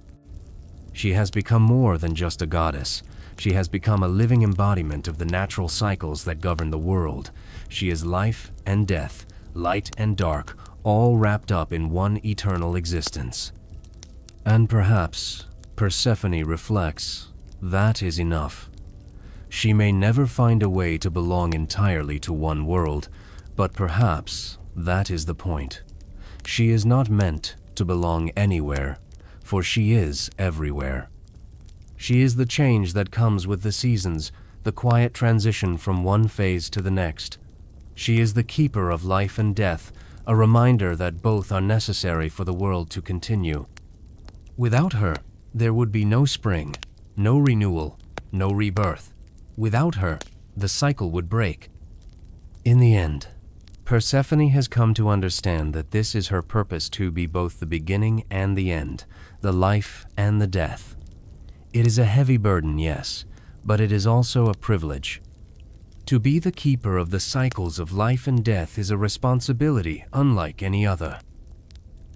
She has become more than just a goddess. She has become a living embodiment of the natural cycles that govern the world. She is life and death, light and dark, all wrapped up in one eternal existence. And perhaps Persephone reflects, that is enough. She may never find a way to belong entirely to one world, but perhaps that is the point. She is not meant to belong anywhere, for she is everywhere. She is the change that comes with the seasons, the quiet transition from one phase to the next. She is the keeper of life and death, a reminder that both are necessary for the world to continue. Without her, there would be no spring, no renewal, no rebirth. Without her, the cycle would break. In the end, Persephone has come to understand that this is her purpose, to be both the beginning and the end, the life and the death. It is a heavy burden, yes, but it is also a privilege. To be the keeper of the cycles of life and death is a responsibility unlike any other.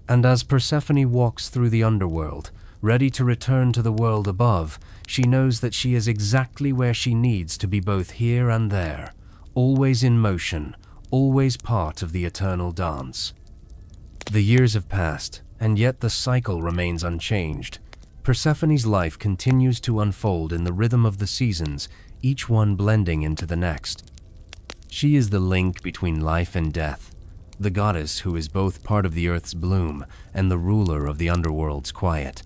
And as Persephone walks through the underworld, ready to return to the world above, she knows that she is exactly where she needs to be, both here and there, always in motion, always part of the eternal dance. The years have passed, and yet the cycle remains unchanged. Persephone's life continues to unfold in the rhythm of the seasons, each one blending into the next. She is the link between life and death, the goddess who is both part of the earth's bloom and the ruler of the underworld's quiet.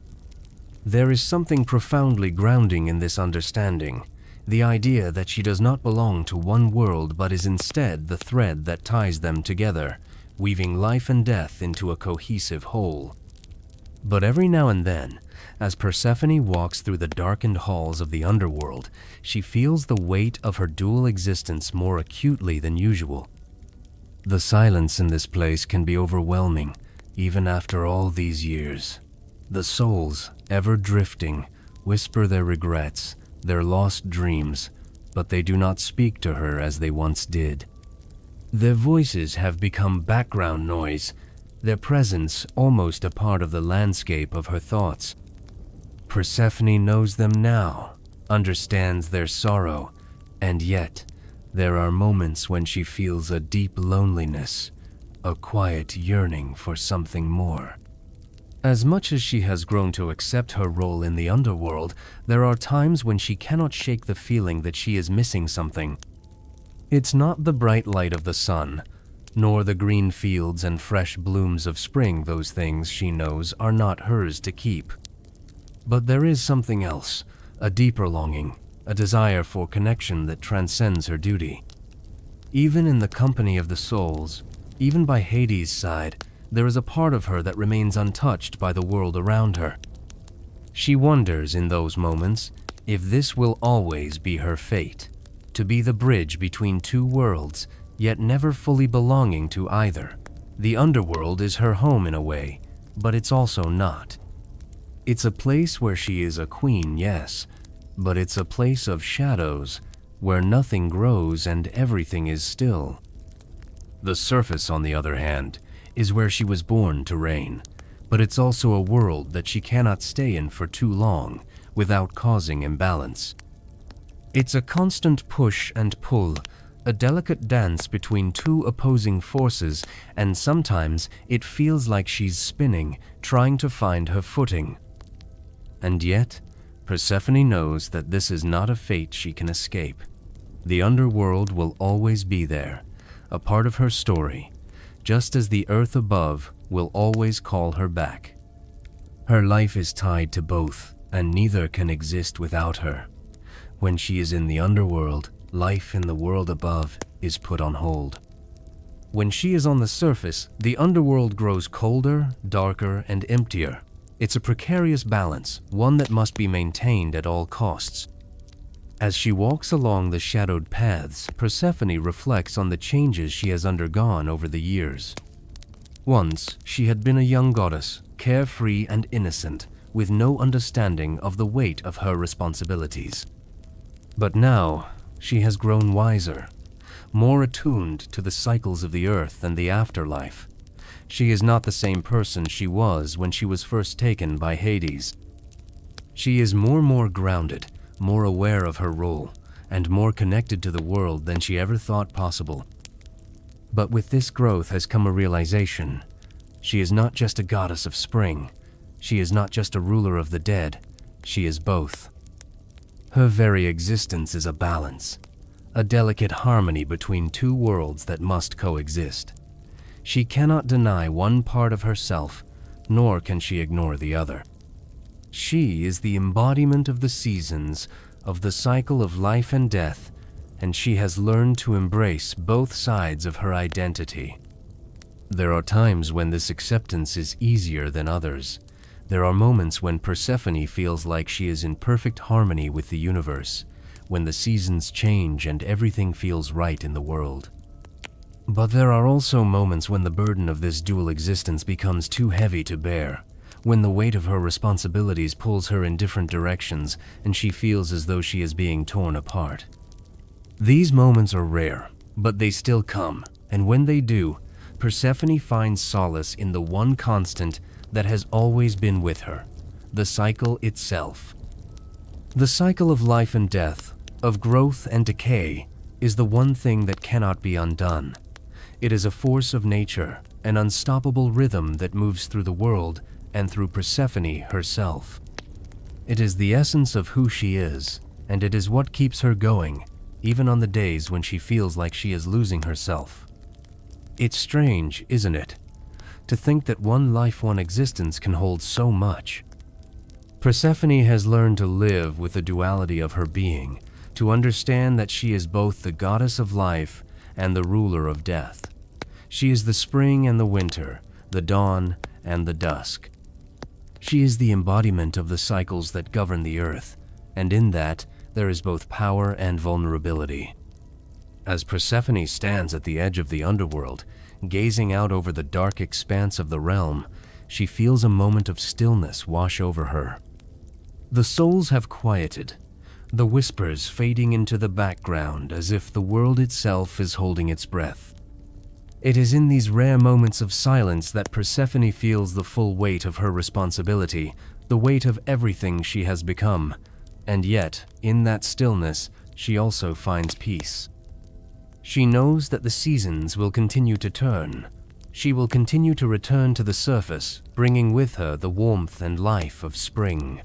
There is something profoundly grounding in this understanding, the idea that she does not belong to one world but is instead the thread that ties them together, weaving life and death into a cohesive whole. But every now and then, as Persephone walks through the darkened halls of the underworld, she feels the weight of her dual existence more acutely than usual. The silence in this place can be overwhelming, even after all these years. The souls, ever drifting, whisper their regrets, their lost dreams, but they do not speak to her as they once did. Their voices have become background noise, their presence almost a part of the landscape of her thoughts. Persephone knows them now, understands their sorrow, and yet there are moments when she feels a deep loneliness, a quiet yearning for something more. As much as she has grown to accept her role in the underworld, there are times when she cannot shake the feeling that she is missing something. It's not the bright light of the sun, nor the green fields and fresh blooms of spring. Those things, she knows, are not hers to keep. But there is something else, a deeper longing, a desire for connection that transcends her duty. Even in the company of the souls, even by Hades' side, there is a part of her that remains untouched by the world around her. She wonders in those moments if this will always be her fate, to be the bridge between two worlds, yet never fully belonging to either. The underworld is her home in a way, but it's also not. It's a place where she is a queen, yes, but it's a place of shadows, where nothing grows and everything is still. The surface, on the other hand, is where she was born to reign, but it's also a world that she cannot stay in for too long without causing imbalance. It's a constant push and pull, a delicate dance between two opposing forces, and sometimes it feels like she's spinning, trying to find her footing. And yet, Persephone knows that this is not a fate she can escape. The underworld will always be there, a part of her story, just as the earth above will always call her back. Her life is tied to both, and neither can exist without her. When she is in the underworld, life in the world above is put on hold. When she is on the surface, the underworld grows colder, darker, and emptier. It's a precarious balance, one that must be maintained at all costs. As she walks along the shadowed paths, Persephone reflects on the changes she has undergone over the years. Once, she had been a young goddess, carefree and innocent, with no understanding of the weight of her responsibilities. But now, she has grown wiser, more attuned to the cycles of the earth and the afterlife. She is not the same person she was when she was first taken by Hades. She is more grounded, more aware of her role, and more connected to the world than she ever thought possible. But with this growth has come a realization. She is not just a goddess of spring. She is not just a ruler of the dead. She is both. Her very existence is a balance, a delicate harmony between two worlds that must coexist. She cannot deny one part of herself, nor can she ignore the other. She is the embodiment of the seasons, of the cycle of life and death, and she has learned to embrace both sides of her identity. There are times when this acceptance is easier than others. There are moments when Persephone feels like she is in perfect harmony with the universe, when the seasons change and everything feels right in the world. But there are also moments when the burden of this dual existence becomes too heavy to bear, when the weight of her responsibilities pulls her in different directions and she feels as though she is being torn apart. These moments are rare, but they still come, and when they do, Persephone finds solace in the one constant that has always been with her, the cycle itself. The cycle of life and death, of growth and decay, is the one thing that cannot be undone. It is a force of nature, an unstoppable rhythm that moves through the world and through Persephone herself. It is the essence of who she is, and it is what keeps her going, even on the days when she feels like she is losing herself. It's strange, isn't it, to think that one life, one existence can hold so much. Persephone has learned to live with the duality of her being, to understand that she is both the goddess of life and the ruler of death. She is the spring and the winter, the dawn and the dusk. She is the embodiment of the cycles that govern the earth, and in that there is both power and vulnerability. As Persephone stands at the edge of the underworld, gazing out over the dark expanse of the realm, she feels a moment of stillness wash over her. The souls have quieted, the whispers fading into the background as if the world itself is holding its breath. It is in these rare moments of silence that Persephone feels the full weight of her responsibility, the weight of everything she has become, and yet, in that stillness, she also finds peace. She knows that the seasons will continue to turn. She will continue to return to the surface, bringing with her the warmth and life of spring.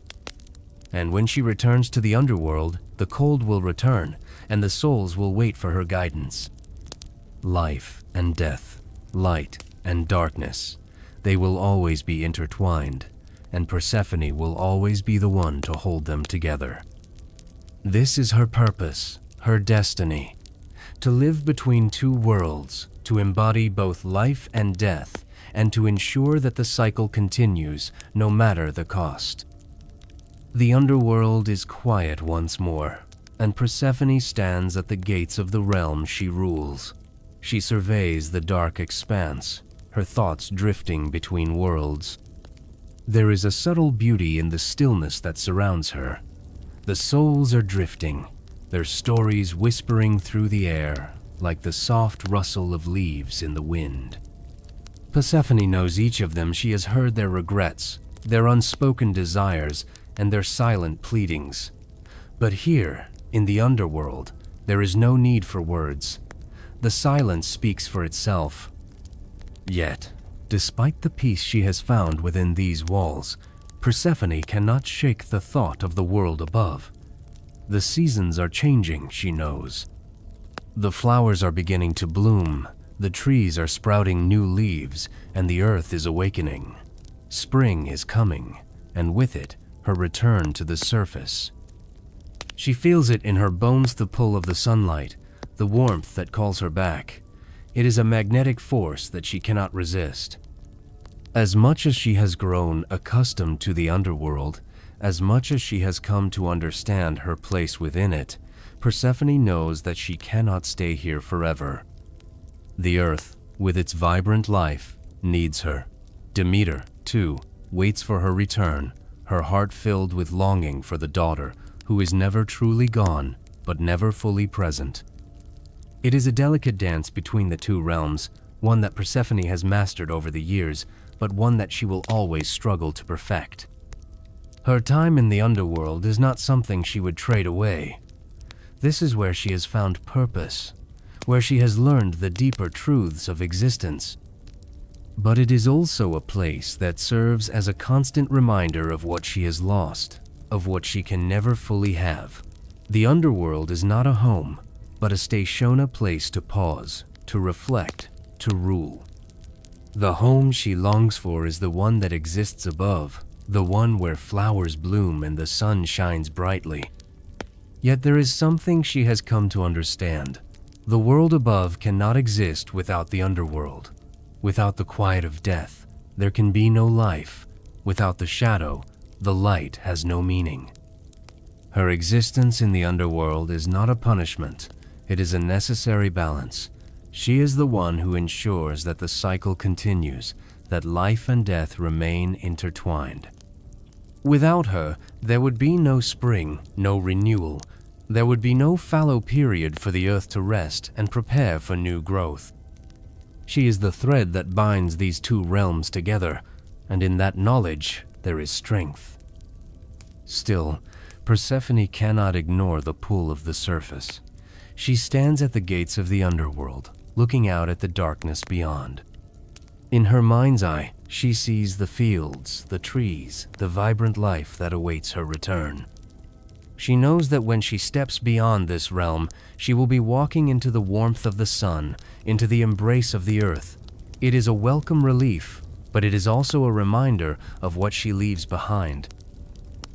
And when she returns to the underworld, the cold will return, and the souls will wait for her guidance. Life and death, light and darkness, they will always be intertwined, and Persephone will always be the one to hold them together. This is her purpose, her destiny, to live between two worlds, to embody both life and death, and to ensure that the cycle continues, no matter the cost. The underworld is quiet once more, and Persephone stands at the gates of the realm she rules. She surveys the dark expanse, her thoughts drifting between worlds. There is a subtle beauty in the stillness that surrounds her. The souls are drifting, their stories whispering through the air like the soft rustle of leaves in the wind. Persephone knows each of them. She has heard their regrets, their unspoken desires, and their silent pleadings. But here, in the underworld, there is no need for words. The silence speaks for itself. Yet, despite the peace she has found within these walls, Persephone cannot shake the thought of the world above. The seasons are changing, she knows. The flowers are beginning to bloom, the trees are sprouting new leaves, and the earth is awakening. Spring is coming, and with it, her return to the surface. She feels it in her bones, the pull of the sunlight, the warmth that calls her back. It is a magnetic force that she cannot resist. As much as she has grown accustomed to the underworld, as much as she has come to understand her place within it, Persephone knows that she cannot stay here forever. The earth, with its vibrant life, needs her. Demeter, too, waits for her return, her heart filled with longing for the daughter who is never truly gone, but never fully present. It is a delicate dance between the two realms, one that Persephone has mastered over the years, but one that she will always struggle to perfect. Her time in the underworld is not something she would trade away. This is where she has found purpose, where she has learned the deeper truths of existence. But it is also a place that serves as a constant reminder of what she has lost, of what she can never fully have. The underworld is not a home, but a station, a place to pause, to reflect, to rule. The home she longs for is the one that exists above, the one where flowers bloom and the sun shines brightly. Yet there is something she has come to understand. The world above cannot exist without the underworld. Without the quiet of death, there can be no life. Without the shadow, the light has no meaning. Her existence in the underworld is not a punishment. It is a necessary balance. She is the one who ensures that the cycle continues, that life and death remain intertwined. Without her, there would be no spring, no renewal. There would be no fallow period for the earth to rest and prepare for new growth. She is the thread that binds these two realms together, and in that knowledge, there is strength. Still, Persephone cannot ignore the pull of the surface. She stands at the gates of the underworld, looking out at the darkness beyond. In her mind's eye, she sees the fields, the trees, the vibrant life that awaits her return. She knows that when she steps beyond this realm, she will be walking into the warmth of the sun, into the embrace of the earth. It is a welcome relief, but it is also a reminder of what she leaves behind.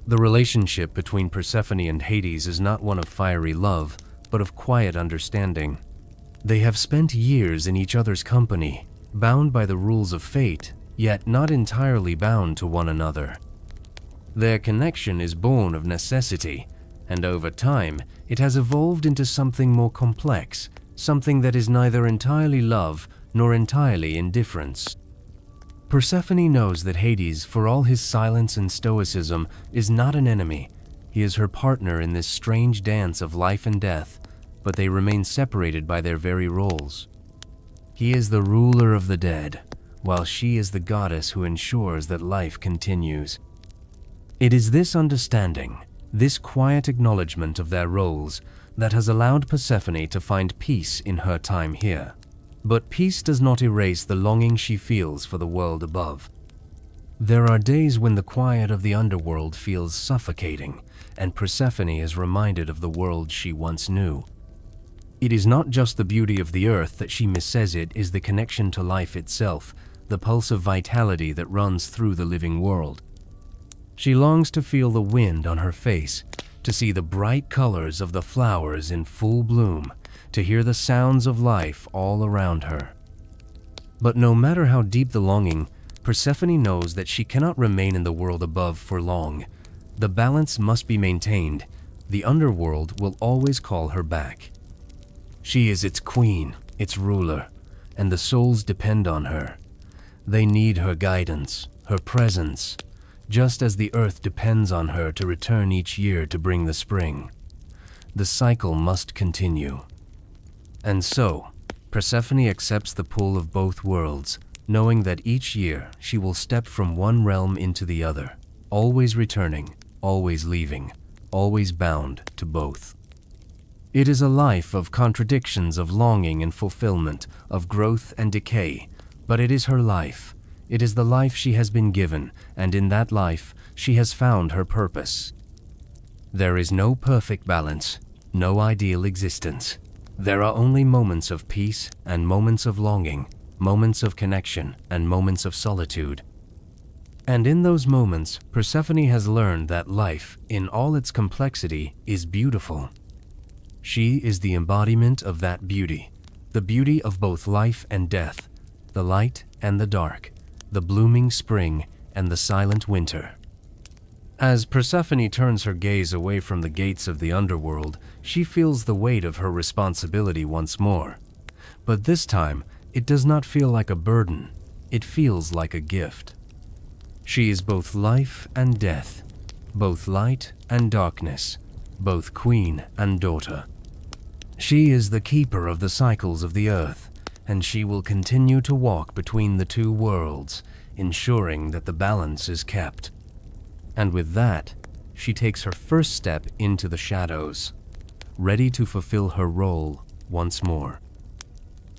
The relationship between Persephone and Hades is not one of fiery love, but of quiet understanding. They have spent years in each other's company, bound by the rules of fate, yet not entirely bound to one another. Their connection is born of necessity, and over time, it has evolved into something more complex, something that is neither entirely love nor entirely indifference. Persephone knows that Hades, for all his silence and stoicism, is not an enemy. He is her partner in this strange dance of life and death, but they remain separated by their very roles. He is the ruler of the dead, while she is the goddess who ensures that life continues. It is this understanding, this quiet acknowledgement of their roles, that has allowed Persephone to find peace in her time here. But peace does not erase the longing she feels for the world above. There are days when the quiet of the underworld feels suffocating, and Persephone is reminded of the world she once knew. It is not just the beauty of the earth that she misses, it is the connection to life itself, the pulse of vitality that runs through the living world. She longs to feel the wind on her face, to see the bright colors of the flowers in full bloom, to hear the sounds of life all around her. But no matter how deep the longing, Persephone knows that she cannot remain in the world above for long. The balance must be maintained. The underworld will always call her back. She is its queen, its ruler, and the souls depend on her. They need her guidance, her presence, just as the earth depends on her to return each year to bring the spring. The cycle must continue. And so, Persephone accepts the pull of both worlds, knowing that each year she will step from one realm into the other, always returning, always leaving, always bound to both. It is a life of contradictions, of longing and fulfillment, of growth and decay, but it is her life. It is the life she has been given, and in that life she has found her purpose. There is no perfect balance, no ideal existence. There are only moments of peace and moments of longing, moments of connection and moments of solitude. And in those moments, Persephone has learned that life, in all its complexity, is beautiful. She is the embodiment of that beauty, the beauty of both life and death, the light and the dark, the blooming spring and the silent winter. As Persephone turns her gaze away from the gates of the underworld, she feels the weight of her responsibility once more. But this time, it does not feel like a burden, it feels like a gift. She is both life and death, both light and darkness, both queen and daughter. She is the keeper of the cycles of the earth, and she will continue to walk between the two worlds, ensuring that the balance is kept. And with that, she takes her first step into the shadows, ready to fulfill her role once more.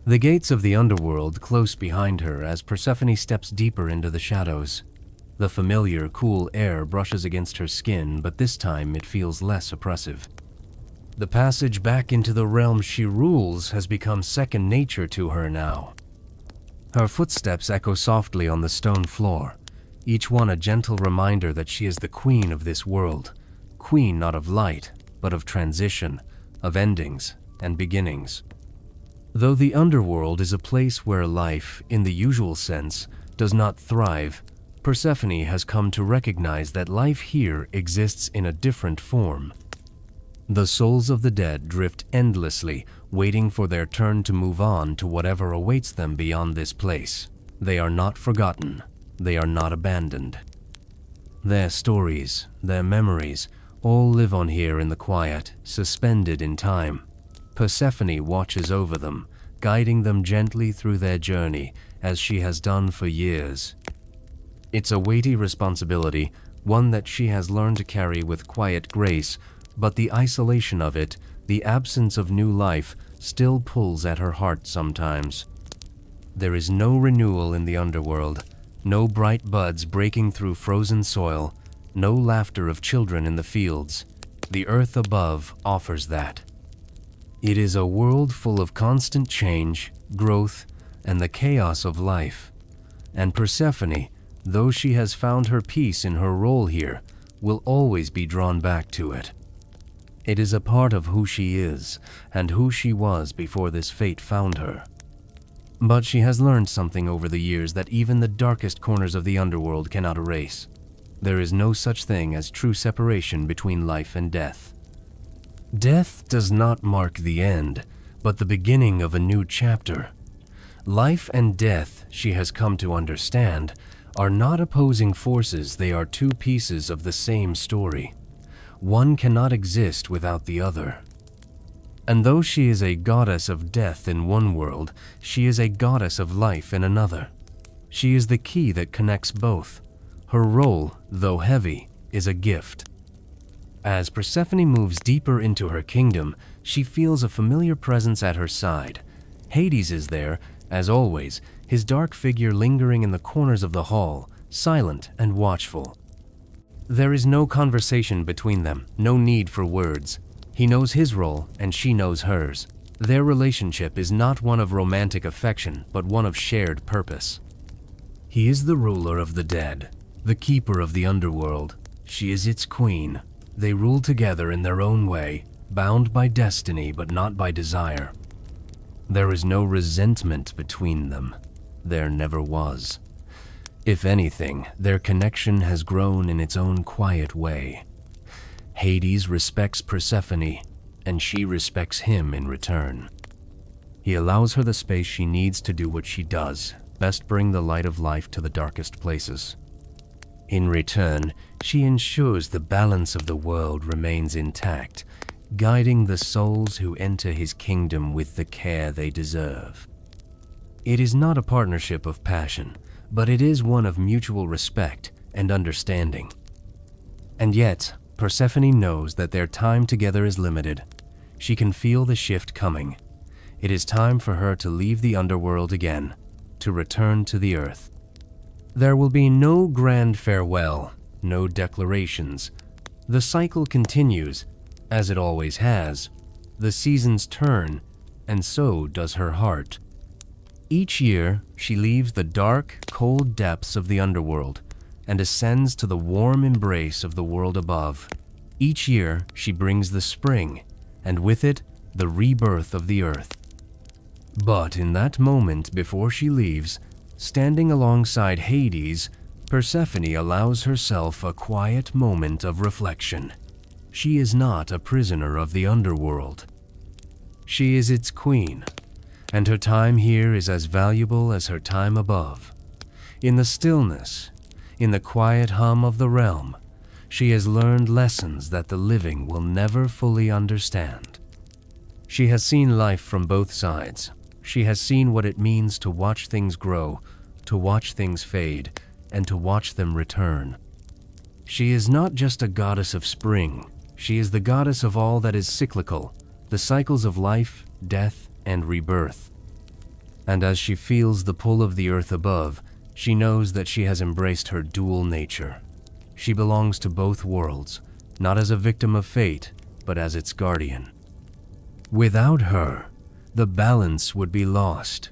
The gates of the underworld close behind her as Persephone steps deeper into the shadows. The familiar, cool air brushes against her skin, but this time it feels less oppressive. The passage back into the realm she rules has become second nature to her now. Her footsteps echo softly on the stone floor, each one a gentle reminder that she is the queen of this world, queen not of light, but of transition, of endings and beginnings. Though the underworld is a place where life, in the usual sense, does not thrive, Persephone has come to recognize that life here exists in a different form. The souls of the dead drift endlessly, waiting for their turn to move on to whatever awaits them beyond this place. They are not forgotten. They are not abandoned. Their stories, their memories, all live on here in the quiet, suspended in time. Persephone watches over them, guiding them gently through their journey, as she has done for years. It's a weighty responsibility, one that she has learned to carry with quiet grace, but the isolation of it, the absence of new life, still pulls at her heart sometimes. There is no renewal in the underworld, no bright buds breaking through frozen soil, no laughter of children in the fields. The earth above offers that. It is a world full of constant change, growth, and the chaos of life. And Persephone, though she has found her peace in her role here, will always be drawn back to it. It is a part of who she is, and who she was before this fate found her. But she has learned something over the years that even the darkest corners of the underworld cannot erase. There is no such thing as true separation between life and death. Death does not mark the end, but the beginning of a new chapter. Life and death, she has come to understand, are not opposing forces, they are two pieces of the same story. One cannot exist without the other. And though she is a goddess of death in one world, she is a goddess of life in another. She is the key that connects both. Her role, though heavy, is a gift. As Persephone moves deeper into her kingdom, she feels a familiar presence at her side. Hades is there, as always, his dark figure lingering in the corners of the hall, silent and watchful. There is no conversation between them, no need for words. He knows his role, and she knows hers. Their relationship is not one of romantic affection, but one of shared purpose. He is the ruler of the dead, the keeper of the underworld. She is its queen. They rule together in their own way, bound by destiny but not by desire. There is no resentment between them. There never was. If anything, their connection has grown in its own quiet way. Hades respects Persephone, and she respects him in return. He allows her the space she needs to do what she does, best bring the light of life to the darkest places. In return, she ensures the balance of the world remains intact, guiding the souls who enter his kingdom with the care they deserve. It is not a partnership of passion, but it is one of mutual respect and understanding. And yet, Persephone knows that their time together is limited. She can feel the shift coming. It is time for her to leave the underworld again, to return to the earth. There will be no grand farewell, no declarations. The cycle continues, as it always has. The seasons turn, and so does her heart. Each year, she leaves the dark, cold depths of the underworld and ascends to the warm embrace of the world above. Each year, she brings the spring, and with it, the rebirth of the earth. But in that moment before she leaves, standing alongside Hades, Persephone allows herself a quiet moment of reflection. She is not a prisoner of the underworld. She is its queen, and her time here is as valuable as her time above. In the stillness, in the quiet hum of the realm, she has learned lessons that the living will never fully understand. She has seen life from both sides. She has seen what it means to watch things grow, to watch things fade, and to watch them return. She is not just a goddess of spring. She is the goddess of all that is cyclical, the cycles of life, death, and rebirth. And as she feels the pull of the earth above, she knows that she has embraced her dual nature. She belongs to both worlds, not as a victim of fate, but as its guardian. Without her, the balance would be lost.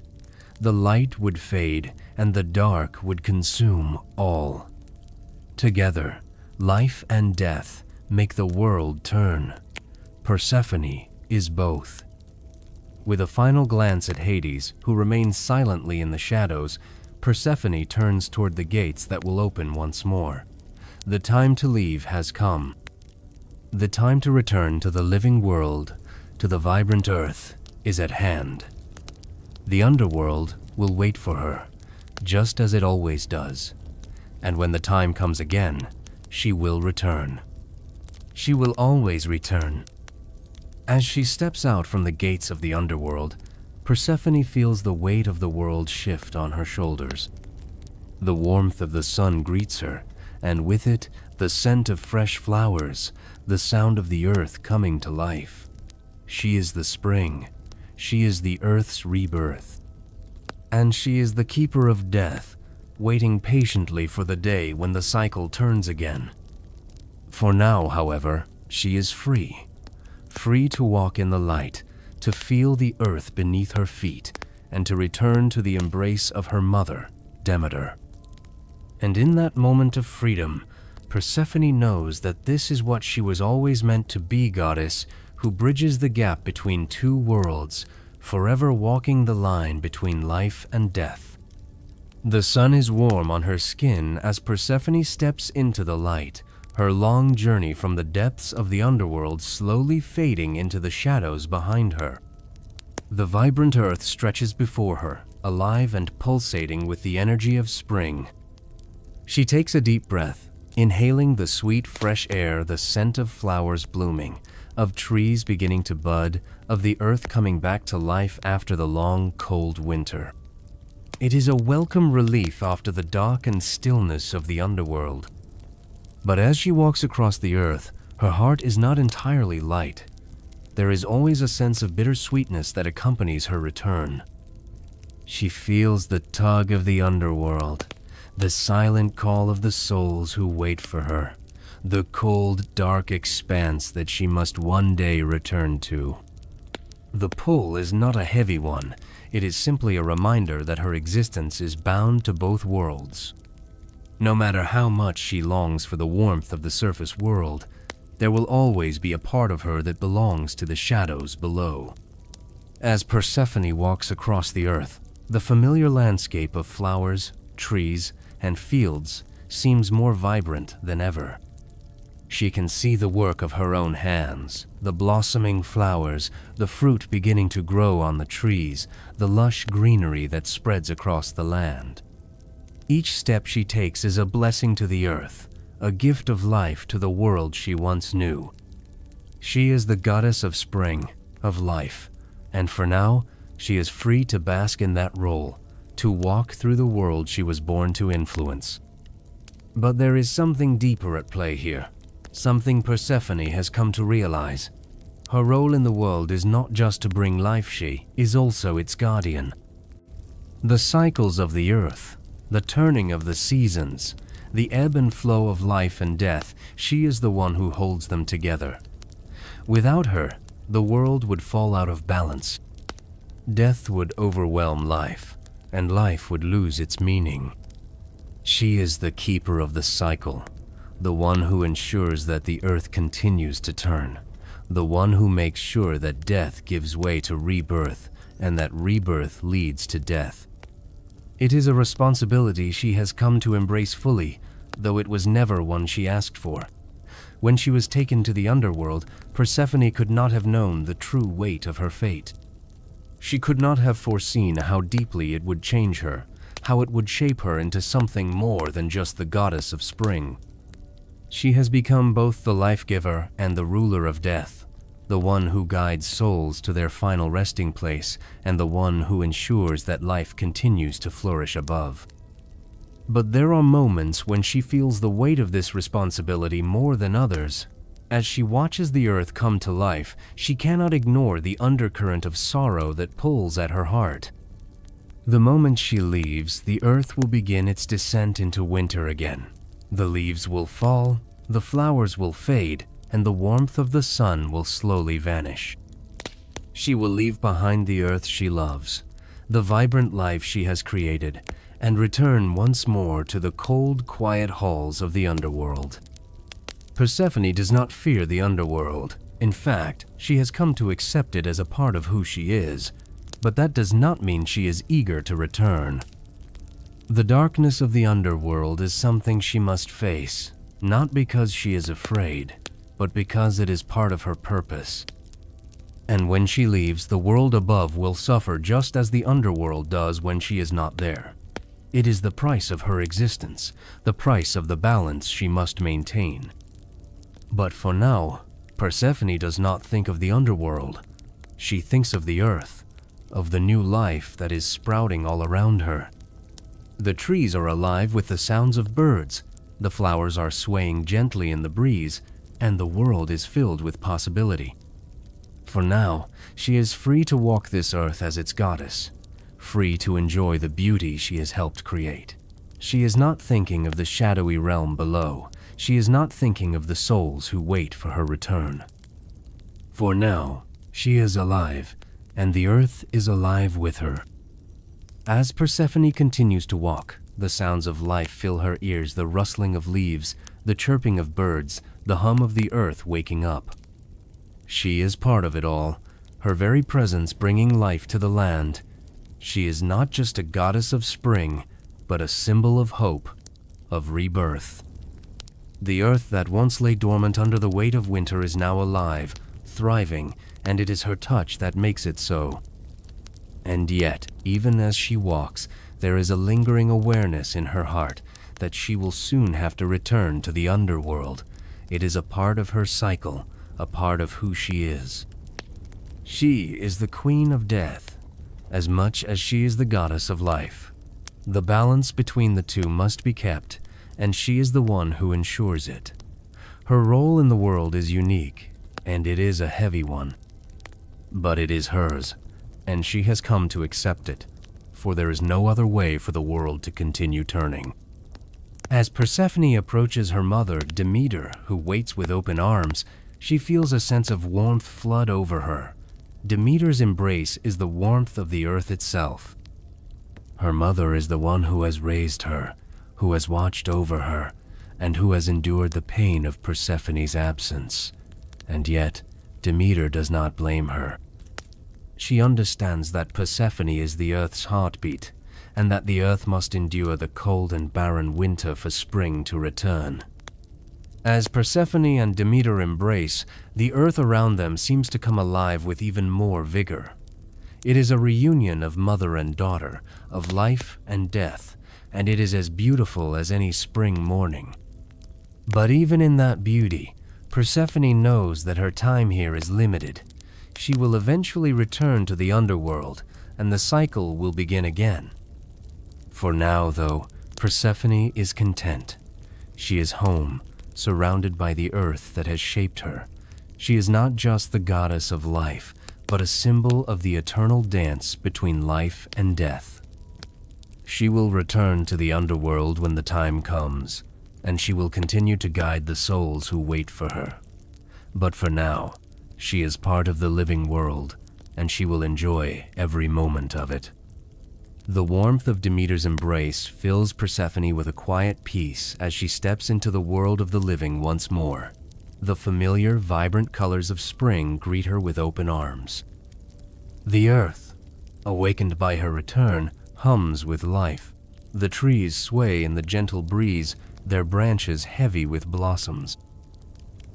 The light would fade, and the dark would consume all. Together, life and death make the world turn. Persephone is both. With a final glance at Hades, who remains silently in the shadows, Persephone turns toward the gates that will open once more. The time to leave has come. The time to return to the living world, to the vibrant earth, is at hand. The underworld will wait for her, just as it always does. And when the time comes again, she will return. She will always return. As she steps out from the gates of the underworld, Persephone feels the weight of the world shift on her shoulders. The warmth of the sun greets her, and with it, the scent of fresh flowers, the sound of the earth coming to life. She is the spring. She is the earth's rebirth. And she is the keeper of death, waiting patiently for the day when the cycle turns again. For now, however, she is free. Free to walk in the light, to feel the earth beneath her feet, and to return to the embrace of her mother, Demeter. And in that moment of freedom, Persephone knows that this is what she was always meant to be, goddess who bridges the gap between two worlds, forever walking the line between life and death. The sun is warm on her skin as Persephone steps into the light, her long journey from the depths of the underworld slowly fading into the shadows behind her. The vibrant earth stretches before her, alive and pulsating with the energy of spring. She takes a deep breath, inhaling the sweet, fresh air, the scent of flowers blooming, of trees beginning to bud, of the earth coming back to life after the long, cold winter. It is a welcome relief after the dark and stillness of the underworld. But as she walks across the earth, her heart is not entirely light. There is always a sense of bittersweetness that accompanies her return. She feels the tug of the underworld, the silent call of the souls who wait for her, the cold, dark expanse that she must one day return to. The pull is not a heavy one. It is simply a reminder that her existence is bound to both worlds. No matter how much she longs for the warmth of the surface world, there will always be a part of her that belongs to the shadows below. As Persephone walks across the earth, the familiar landscape of flowers, trees, and fields seems more vibrant than ever. She can see the work of her own hands, the blossoming flowers, the fruit beginning to grow on the trees, the lush greenery that spreads across the land. Each step she takes is a blessing to the earth, a gift of life to the world she once knew. She is the goddess of spring, of life, and for now, she is free to bask in that role, to walk through the world she was born to influence. But there is something deeper at play here, something Persephone has come to realize. Her role in the world is not just to bring life, she is also its guardian. The cycles of the earth, the turning of the seasons, the ebb and flow of life and death, she is the one who holds them together. Without her, the world would fall out of balance. Death would overwhelm life, and life would lose its meaning. She is the keeper of the cycle, the one who ensures that the earth continues to turn, the one who makes sure that death gives way to rebirth and that rebirth leads to death. It is a responsibility she has come to embrace fully, though it was never one she asked for. When she was taken to the underworld, Persephone could not have known the true weight of her fate. She could not have foreseen how deeply it would change her, how it would shape her into something more than just the goddess of spring. She has become both the life-giver and the ruler of death, the one who guides souls to their final resting place and the one who ensures that life continues to flourish above. But there are moments when she feels the weight of this responsibility more than others. As she watches the earth come to life, she cannot ignore the undercurrent of sorrow that pulls at her heart. The moment she leaves, the earth will begin its descent into winter again. The leaves will fall, the flowers will fade, and the warmth of the sun will slowly vanish. She will leave behind the earth she loves, the vibrant life she has created, and return once more to the cold, quiet halls of the underworld. Persephone does not fear the underworld. In fact, she has come to accept it as a part of who she is, but that does not mean she is eager to return. The darkness of the underworld is something she must face, not because she is afraid, but because it is part of her purpose. And when she leaves, the world above will suffer just as the underworld does when she is not there. It is the price of her existence, the price of the balance she must maintain. But for now, Persephone does not think of the underworld. She thinks of the earth, of the new life that is sprouting all around her. The trees are alive with the sounds of birds, the flowers are swaying gently in the breeze, and the world is filled with possibility. For now, she is free to walk this earth as its goddess, free to enjoy the beauty she has helped create. She is not thinking of the shadowy realm below. She is not thinking of the souls who wait for her return. For now, she is alive, and the earth is alive with her. As Persephone continues to walk, the sounds of life fill her ears, the rustling of leaves, the chirping of birds, the hum of the earth waking up. She is part of it all, her very presence bringing life to the land. She is not just a goddess of spring, but a symbol of hope, of rebirth. The earth that once lay dormant under the weight of winter is now alive, thriving, and it is her touch that makes it so. And yet, even as she walks, there is a lingering awareness in her heart that she will soon have to return to the underworld. It is a part of her cycle, a part of who she is. She is the queen of death, as much as she is the goddess of life. The balance between the two must be kept, and she is the one who ensures it. Her role in the world is unique, and it is a heavy one. But it is hers, and she has come to accept it, for there is no other way for the world to continue turning. As Persephone approaches her mother, Demeter, who waits with open arms, she feels a sense of warmth flood over her. Demeter's embrace is the warmth of the earth itself. Her mother is the one who has raised her, who has watched over her, and who has endured the pain of Persephone's absence. And yet, Demeter does not blame her. She understands that Persephone is the earth's heartbeat, and that the earth must endure the cold and barren winter for spring to return. As Persephone and Demeter embrace, the earth around them seems to come alive with even more vigor. It is a reunion of mother and daughter, of life and death, and it is as beautiful as any spring morning. But even in that beauty, Persephone knows that her time here is limited. She will eventually return to the underworld, and the cycle will begin again. For now, though, Persephone is content. She is home, surrounded by the earth that has shaped her. She is not just the goddess of life, but a symbol of the eternal dance between life and death. She will return to the underworld when the time comes, and she will continue to guide the souls who wait for her. But for now, she is part of the living world, and she will enjoy every moment of it. The warmth of Demeter's embrace fills Persephone with a quiet peace as she steps into the world of the living once more. The familiar, vibrant colors of spring greet her with open arms. The earth, awakened by her return, hums with life. The trees sway in the gentle breeze, their branches heavy with blossoms.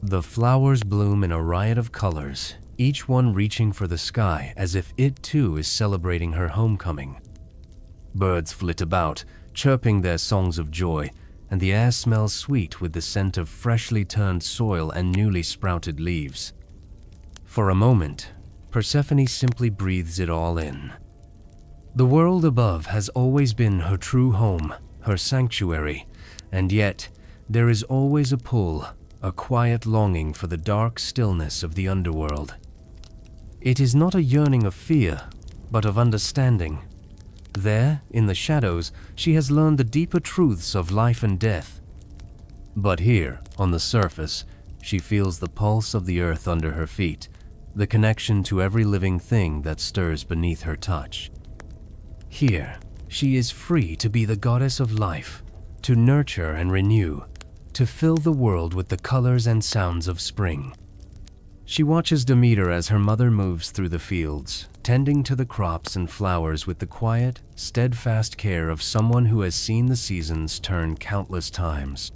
The flowers bloom in a riot of colors, each one reaching for the sky as if it too is celebrating her homecoming. Birds flit about, chirping their songs of joy, and the air smells sweet with the scent of freshly turned soil and newly sprouted leaves. For a moment, Persephone simply breathes it all in. The world above has always been her true home, her sanctuary, and yet there is always a pull, a quiet longing for the dark stillness of the underworld. It is not a yearning of fear, but of understanding. There, in the shadows, she has learned the deeper truths of life and death. But here, on the surface, she feels the pulse of the earth under her feet, the connection to every living thing that stirs beneath her touch. Here, she is free to be the goddess of life, to nurture and renew, to fill the world with the colors and sounds of spring. She watches Demeter as her mother moves through the fields, tending to the crops and flowers with the quiet, steadfast care of someone who has seen the seasons turn countless times.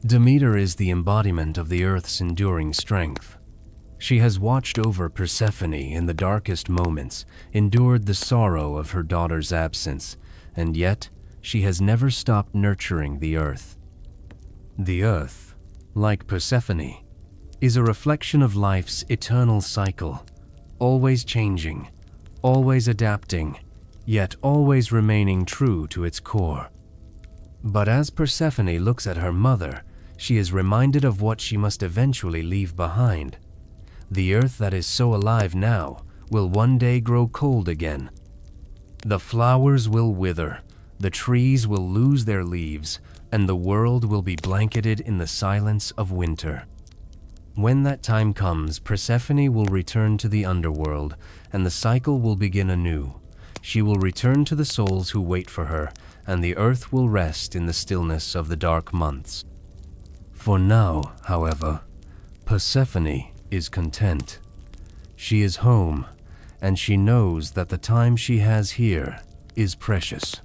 Demeter is the embodiment of the earth's enduring strength. She has watched over Persephone in the darkest moments, endured the sorrow of her daughter's absence, and yet she has never stopped nurturing the earth. The earth, like Persephone, is a reflection of life's eternal cycle, always changing, always adapting, yet always remaining true to its core. But as Persephone looks at her mother, she is reminded of what she must eventually leave behind. The earth that is so alive now will one day grow cold again. The flowers will wither, the trees will lose their leaves, and the world will be blanketed in the silence of winter. When that time comes, Persephone will return to the underworld, and the cycle will begin anew. She will return to the souls who wait for her, and the earth will rest in the stillness of the dark months. For now, however, Persephone is content. She is home, and she knows that the time she has here is precious.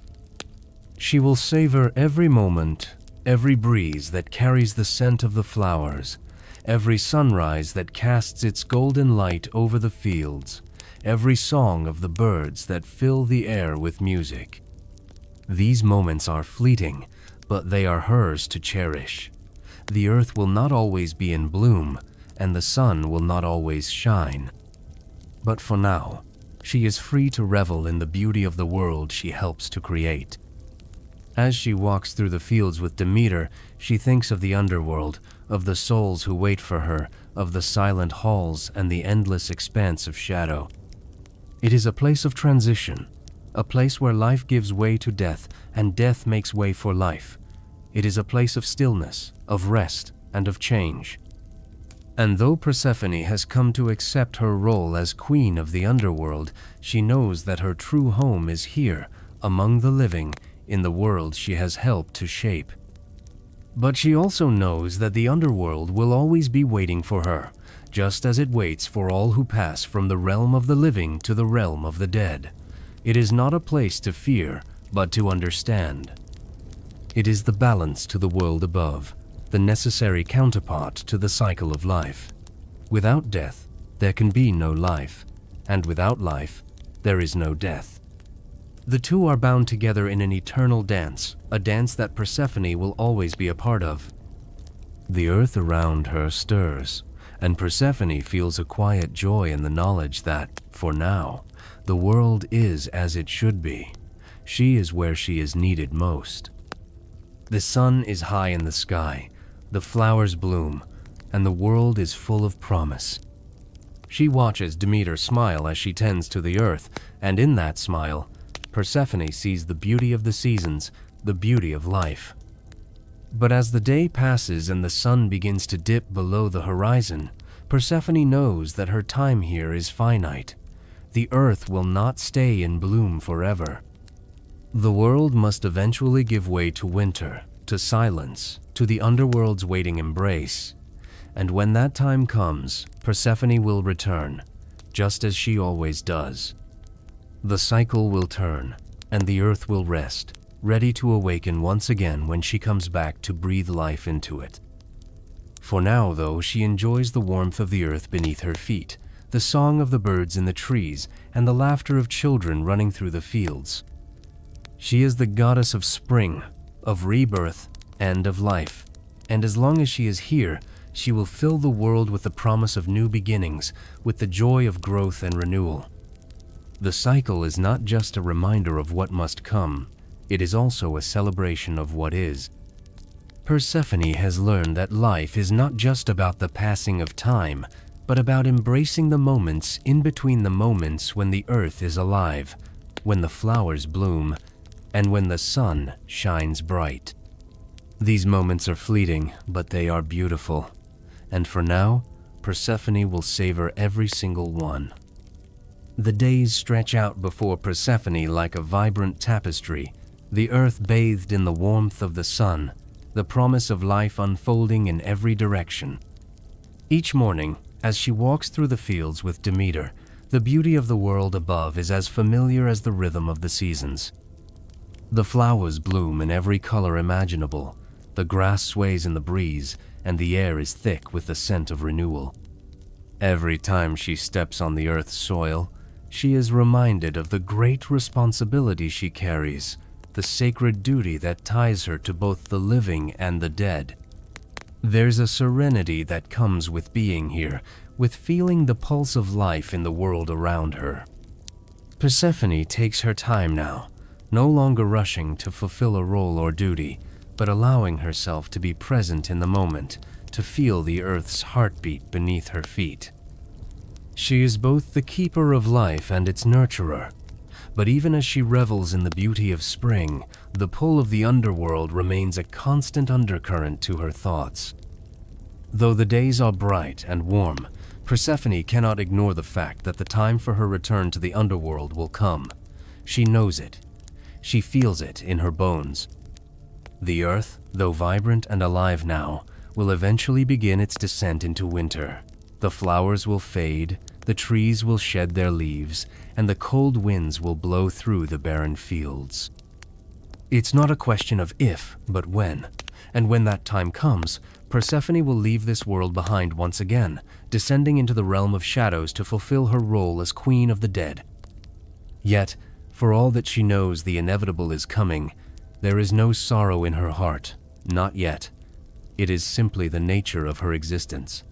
She will savor every moment, every breeze that carries the scent of the flowers, every sunrise that casts its golden light over the fields, every song of the birds that fill the air with music. These moments are fleeting, but they are hers to cherish. The earth will not always be in bloom, and the sun will not always shine. But for now, she is free to revel in the beauty of the world she helps to create. As she walks through the fields with Demeter, she thinks of the underworld, of the souls who wait for her, of the silent halls and the endless expanse of shadow. It is a place of transition, a place where life gives way to death and death makes way for life. It is a place of stillness, of rest, and of change. And though Persephone has come to accept her role as queen of the underworld, she knows that her true home is here, among the living, in the world she has helped to shape. But she also knows that the underworld will always be waiting for her, just as it waits for all who pass from the realm of the living to the realm of the dead. It is not a place to fear, but to understand. It is the balance to the world above, the necessary counterpart to the cycle of life. Without death, there can be no life, and without life, there is no death. The two are bound together in an eternal dance, a dance that Persephone will always be a part of. The earth around her stirs, and Persephone feels a quiet joy in the knowledge that, for now, the world is as it should be. She is where she is needed most. The sun is high in the sky, the flowers bloom, and the world is full of promise. She watches Demeter smile as she tends to the earth, and in that smile, Persephone sees the beauty of the seasons, the beauty of life. But as the day passes and the sun begins to dip below the horizon, Persephone knows that her time here is finite. The earth will not stay in bloom forever. The world must eventually give way to winter, to silence, to the underworld's waiting embrace. And when that time comes, Persephone will return, just as she always does. The cycle will turn, and the earth will rest, ready to awaken once again when she comes back to breathe life into it. For now, though, she enjoys the warmth of the earth beneath her feet, the song of the birds in the trees, and the laughter of children running through the fields. She is the goddess of spring, of rebirth, and of life, and as long as she is here, she will fill the world with the promise of new beginnings, with the joy of growth and renewal. The cycle is not just a reminder of what must come, it is also a celebration of what is. Persephone has learned that life is not just about the passing of time, but about embracing the moments in between the moments when the earth is alive, when the flowers bloom, and when the sun shines bright. These moments are fleeting, but they are beautiful. And for now, Persephone will savor every single one. The days stretch out before Persephone like a vibrant tapestry, the earth bathed in the warmth of the sun, the promise of life unfolding in every direction. Each morning, as she walks through the fields with Demeter, the beauty of the world above is as familiar as the rhythm of the seasons. The flowers bloom in every color imaginable, the grass sways in the breeze, and the air is thick with the scent of renewal. Every time she steps on the earth's soil, she is reminded of the great responsibility she carries, the sacred duty that ties her to both the living and the dead. There's a serenity that comes with being here, with feeling the pulse of life in the world around her. Persephone takes her time now, no longer rushing to fulfill a role or duty, but allowing herself to be present in the moment, to feel the earth's heartbeat beneath her feet. She is both the keeper of life and its nurturer, but even as she revels in the beauty of spring, the pull of the underworld remains a constant undercurrent to her thoughts. Though the days are bright and warm, Persephone cannot ignore the fact that the time for her return to the underworld will come. She knows it. She feels it in her bones. The earth, though vibrant and alive now, will eventually begin its descent into winter. The flowers will fade, the trees will shed their leaves, and the cold winds will blow through the barren fields. It's not a question of if, but when. And when that time comes, Persephone will leave this world behind once again, descending into the realm of shadows to fulfill her role as queen of the dead. Yet, for all that she knows the inevitable is coming, there is no sorrow in her heart, not yet. It is simply the nature of her existence.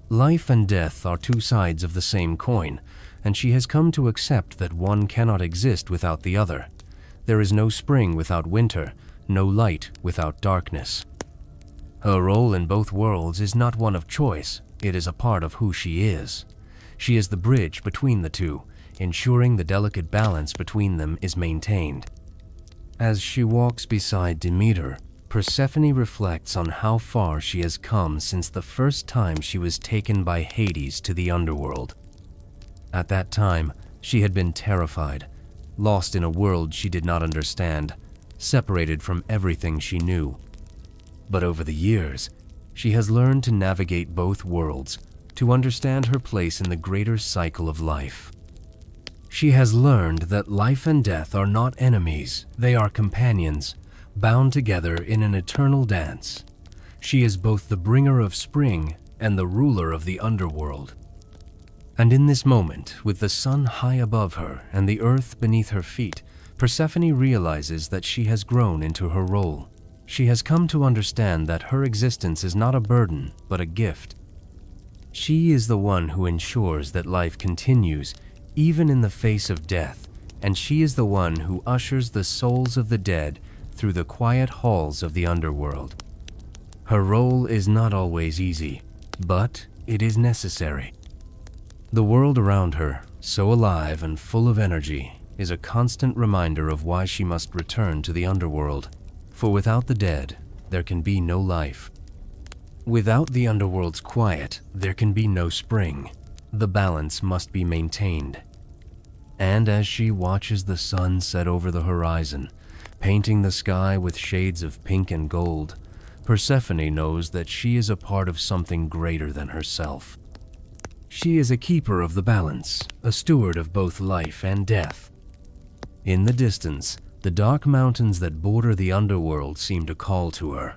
Life and death are two sides of the same coin, and she has come to accept that one cannot exist without the other. There is no spring without winter, no light without darkness. Her role in both worlds is not one of choice, it is a part of who she is. She is the bridge between the two, ensuring the delicate balance between them is maintained. As she walks beside Demeter, Persephone reflects on how far she has come since the first time she was taken by Hades to the underworld. At that time, she had been terrified, lost in a world she did not understand, separated from everything she knew. But over the years, she has learned to navigate both worlds, to understand her place in the greater cycle of life. She has learned that life and death are not enemies, they are companions, bound together in an eternal dance. She is both the bringer of spring and the ruler of the underworld. And in this moment, with the sun high above her and the earth beneath her feet, Persephone realizes that she has grown into her role. She has come to understand that her existence is not a burden, but a gift. She is the one who ensures that life continues, even in the face of death, and she is the one who ushers the souls of the dead through the quiet halls of the underworld. Her role is not always easy, but it is necessary. The world around her, so alive and full of energy, is a constant reminder of why she must return to the underworld. For without the dead, there can be no life. Without the underworld's quiet, there can be no spring. The balance must be maintained. And as she watches the sun set over the horizon, painting the sky with shades of pink and gold, Persephone knows that she is a part of something greater than herself. She is a keeper of the balance, a steward of both life and death. In the distance, the dark mountains that border the underworld seem to call to her.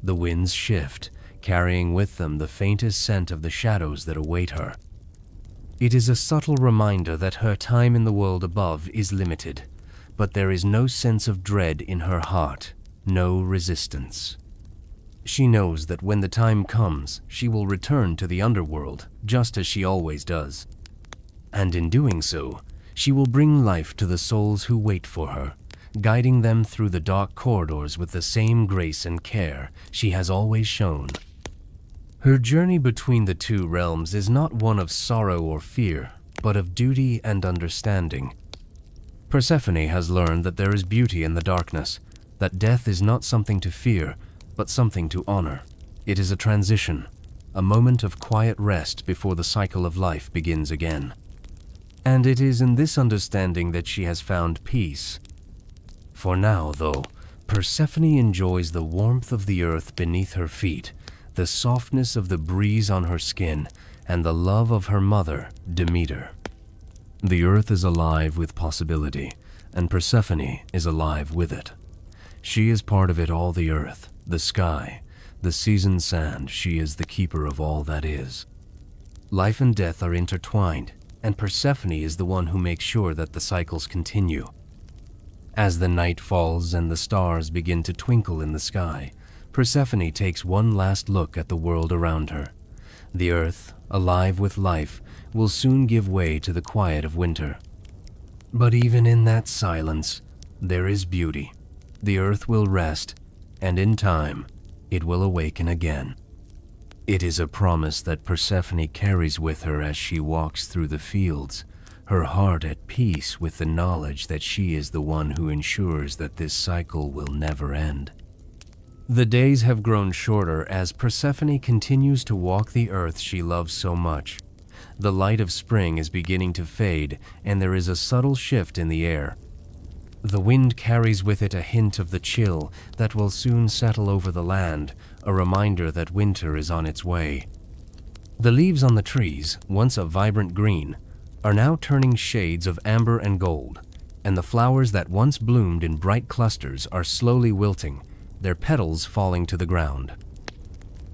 The winds shift, carrying with them the faintest scent of the shadows that await her. It is a subtle reminder that her time in the world above is limited, but there is no sense of dread in her heart, no resistance. She knows that when the time comes, she will return to the underworld, just as she always does. And in doing so, she will bring life to the souls who wait for her, guiding them through the dark corridors with the same grace and care she has always shown. Her journey between the two realms is not one of sorrow or fear, but of duty and understanding. Persephone has learned that there is beauty in the darkness, that death is not something to fear, but something to honor. It is a transition, a moment of quiet rest before the cycle of life begins again. And it is in this understanding that she has found peace. For now, though, Persephone enjoys the warmth of the earth beneath her feet, the softness of the breeze on her skin, and the love of her mother, Demeter. The earth is alive with possibility, and Persephone is alive with it. She is part of it all, the earth, the sky, the seasoned sand. She is the keeper of all that is. Life and death are intertwined, and Persephone is the one who makes sure that the cycles continue. As the night falls and the stars begin to twinkle in the sky, Persephone takes one last look at the world around her. The earth, alive with life, will soon give way to the quiet of winter. But even in that silence, there is beauty. The earth will rest, and in time, it will awaken again. It is a promise that Persephone carries with her as she walks through the fields, her heart at peace with the knowledge that she is the one who ensures that this cycle will never end. The days have grown shorter as Persephone continues to walk the earth she loves so much. The light of spring is beginning to fade, and there is a subtle shift in the air. The wind carries with it a hint of the chill that will soon settle over the land, a reminder that winter is on its way. The leaves on the trees, once a vibrant green, are now turning shades of amber and gold, and the flowers that once bloomed in bright clusters are slowly wilting, their petals falling to the ground.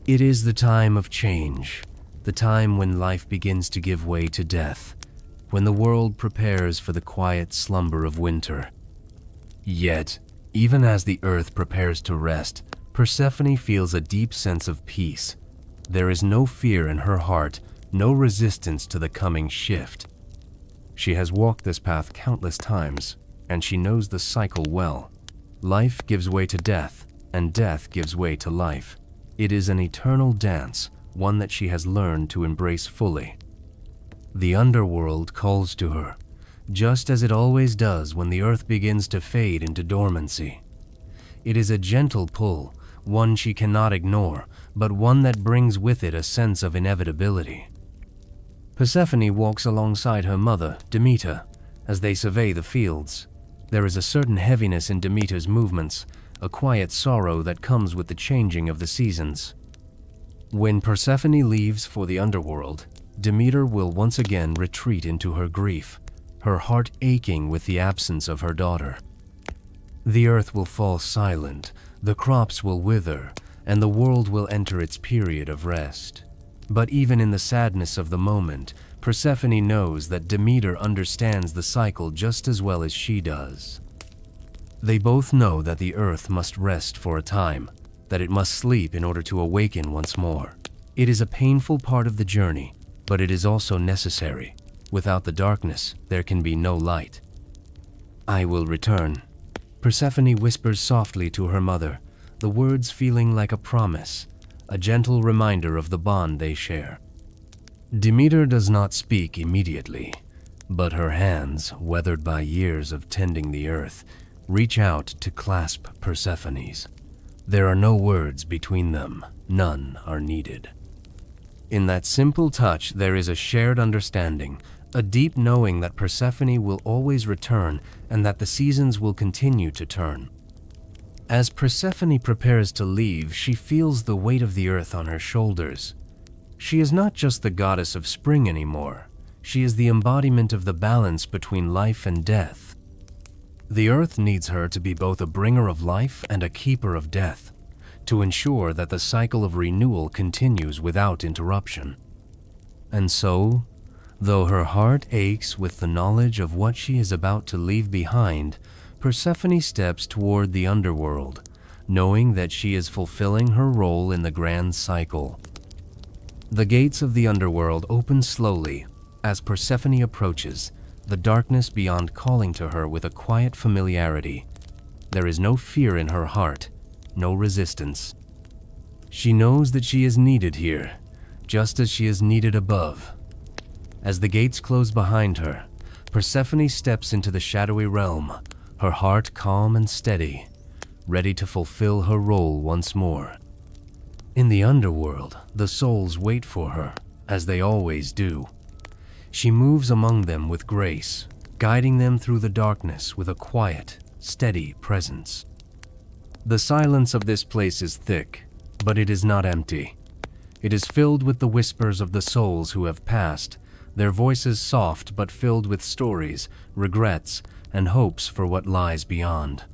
It is the time of change, the time when life begins to give way to death, when the world prepares for the quiet slumber of winter. Yet, even as the earth prepares to rest, Persephone feels a deep sense of peace. There is no fear in her heart, no resistance to the coming shift. She has walked this path countless times, and she knows the cycle well. Life gives way to death, and death gives way to life. It is an eternal dance, one that she has learned to embrace fully. The underworld calls to her, just as it always does when the earth begins to fade into dormancy. It is a gentle pull, one she cannot ignore, but one that brings with it a sense of inevitability. Persephone walks alongside her mother, Demeter, as they survey the fields. There is a certain heaviness in Demeter's movements, a quiet sorrow that comes with the changing of the seasons. When Persephone leaves for the underworld, Demeter will once again retreat into her grief, her heart aching with the absence of her daughter. The earth will fall silent, the crops will wither, and the world will enter its period of rest. But even in the sadness of the moment, Persephone knows that Demeter understands the cycle just as well as she does. They both know that the earth must rest for a time, that it must sleep in order to awaken once more. It is a painful part of the journey, but it is also necessary. Without the darkness, there can be no light. "I will return," Persephone whispers softly to her mother, the words feeling like a promise, a gentle reminder of the bond they share. Demeter does not speak immediately, but her hands, weathered by years of tending the earth, reach out to clasp Persephone's. There are no words between them, none are needed. In that simple touch, there is a shared understanding, a deep knowing that Persephone will always return and that the seasons will continue to turn. As Persephone prepares to leave, she feels the weight of the earth on her shoulders. She is not just the goddess of spring anymore. She is the embodiment of the balance between life and death. The earth needs her to be both a bringer of life and a keeper of death, to ensure that the cycle of renewal continues without interruption. And so, though her heart aches with the knowledge of what she is about to leave behind, Persephone steps toward the underworld, knowing that she is fulfilling her role in the grand cycle. The gates of the underworld open slowly as Persephone approaches, the darkness beyond calling to her with a quiet familiarity. There is no fear in her heart, no resistance. She knows that she is needed here, just as she is needed above. As the gates close behind her, Persephone steps into the shadowy realm, her heart calm and steady, ready to fulfill her role once more. In the underworld, the souls wait for her, as they always do. She moves among them with grace, guiding them through the darkness with a quiet, steady presence. The silence of this place is thick, but it is not empty. It is filled with the whispers of the souls who have passed, their voices soft but filled with stories, regrets, and hopes for what lies beyond.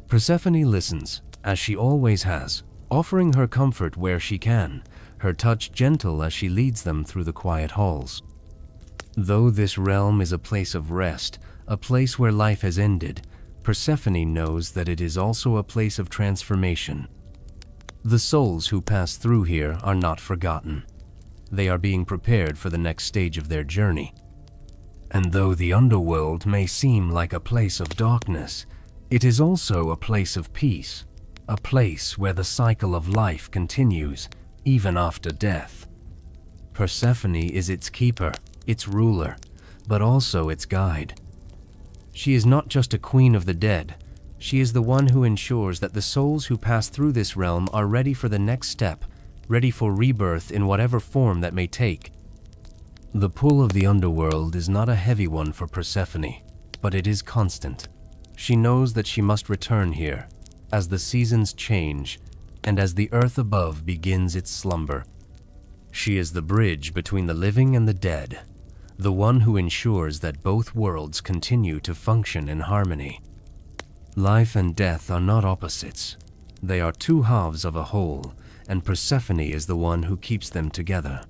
Persephone listens, as she always has, offering her comfort where she can, her touch gentle as she leads them through the quiet halls. Though this realm is a place of rest, a place where life has ended, Persephone knows that it is also a place of transformation. The souls who pass through here are not forgotten. They are being prepared for the next stage of their journey. And though the underworld may seem like a place of darkness, it is also a place of peace, a place where the cycle of life continues, even after death. Persephone is its keeper, its ruler, but also its guide. She is not just a queen of the dead, she is the one who ensures that the souls who pass through this realm are ready for the next step, ready for rebirth in whatever form that may take. The pull of the underworld is not a heavy one for Persephone, but it is constant. She knows that she must return here, as the seasons change, and as the earth above begins its slumber. She is the bridge between the living and the dead, the one who ensures that both worlds continue to function in harmony. Life and death are not opposites. They are two halves of a whole, and Persephone is the one who keeps them together.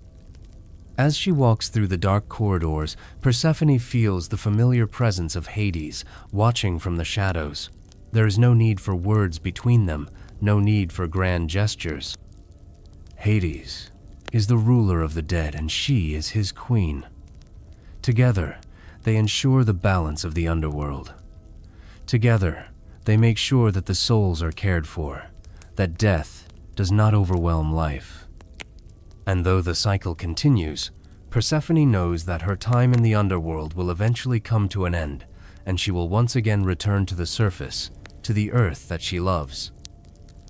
As she walks through the dark corridors, Persephone feels the familiar presence of Hades, watching from the shadows. There is no need for words between them, no need for grand gestures. Hades is the ruler of the dead, and she is his queen. Together, they ensure the balance of the underworld. Together, they make sure that the souls are cared for, that death does not overwhelm life. And though the cycle continues, Persephone knows that her time in the underworld will eventually come to an end, and she will once again return to the surface, to the earth that she loves.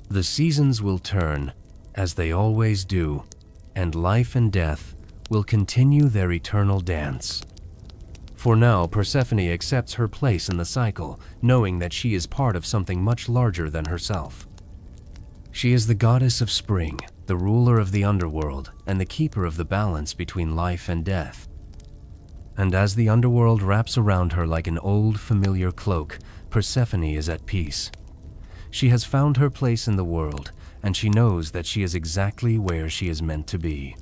The seasons will turn, as they always do, and life and death will continue their eternal dance. For now, Persephone accepts her place in the cycle, knowing that she is part of something much larger than herself. She is the goddess of spring, the ruler of the underworld, and the keeper of the balance between life and death. And as the underworld wraps around her like an old, familiar cloak, Persephone is at peace. She has found her place in the world, and she knows that she is exactly where she is meant to be.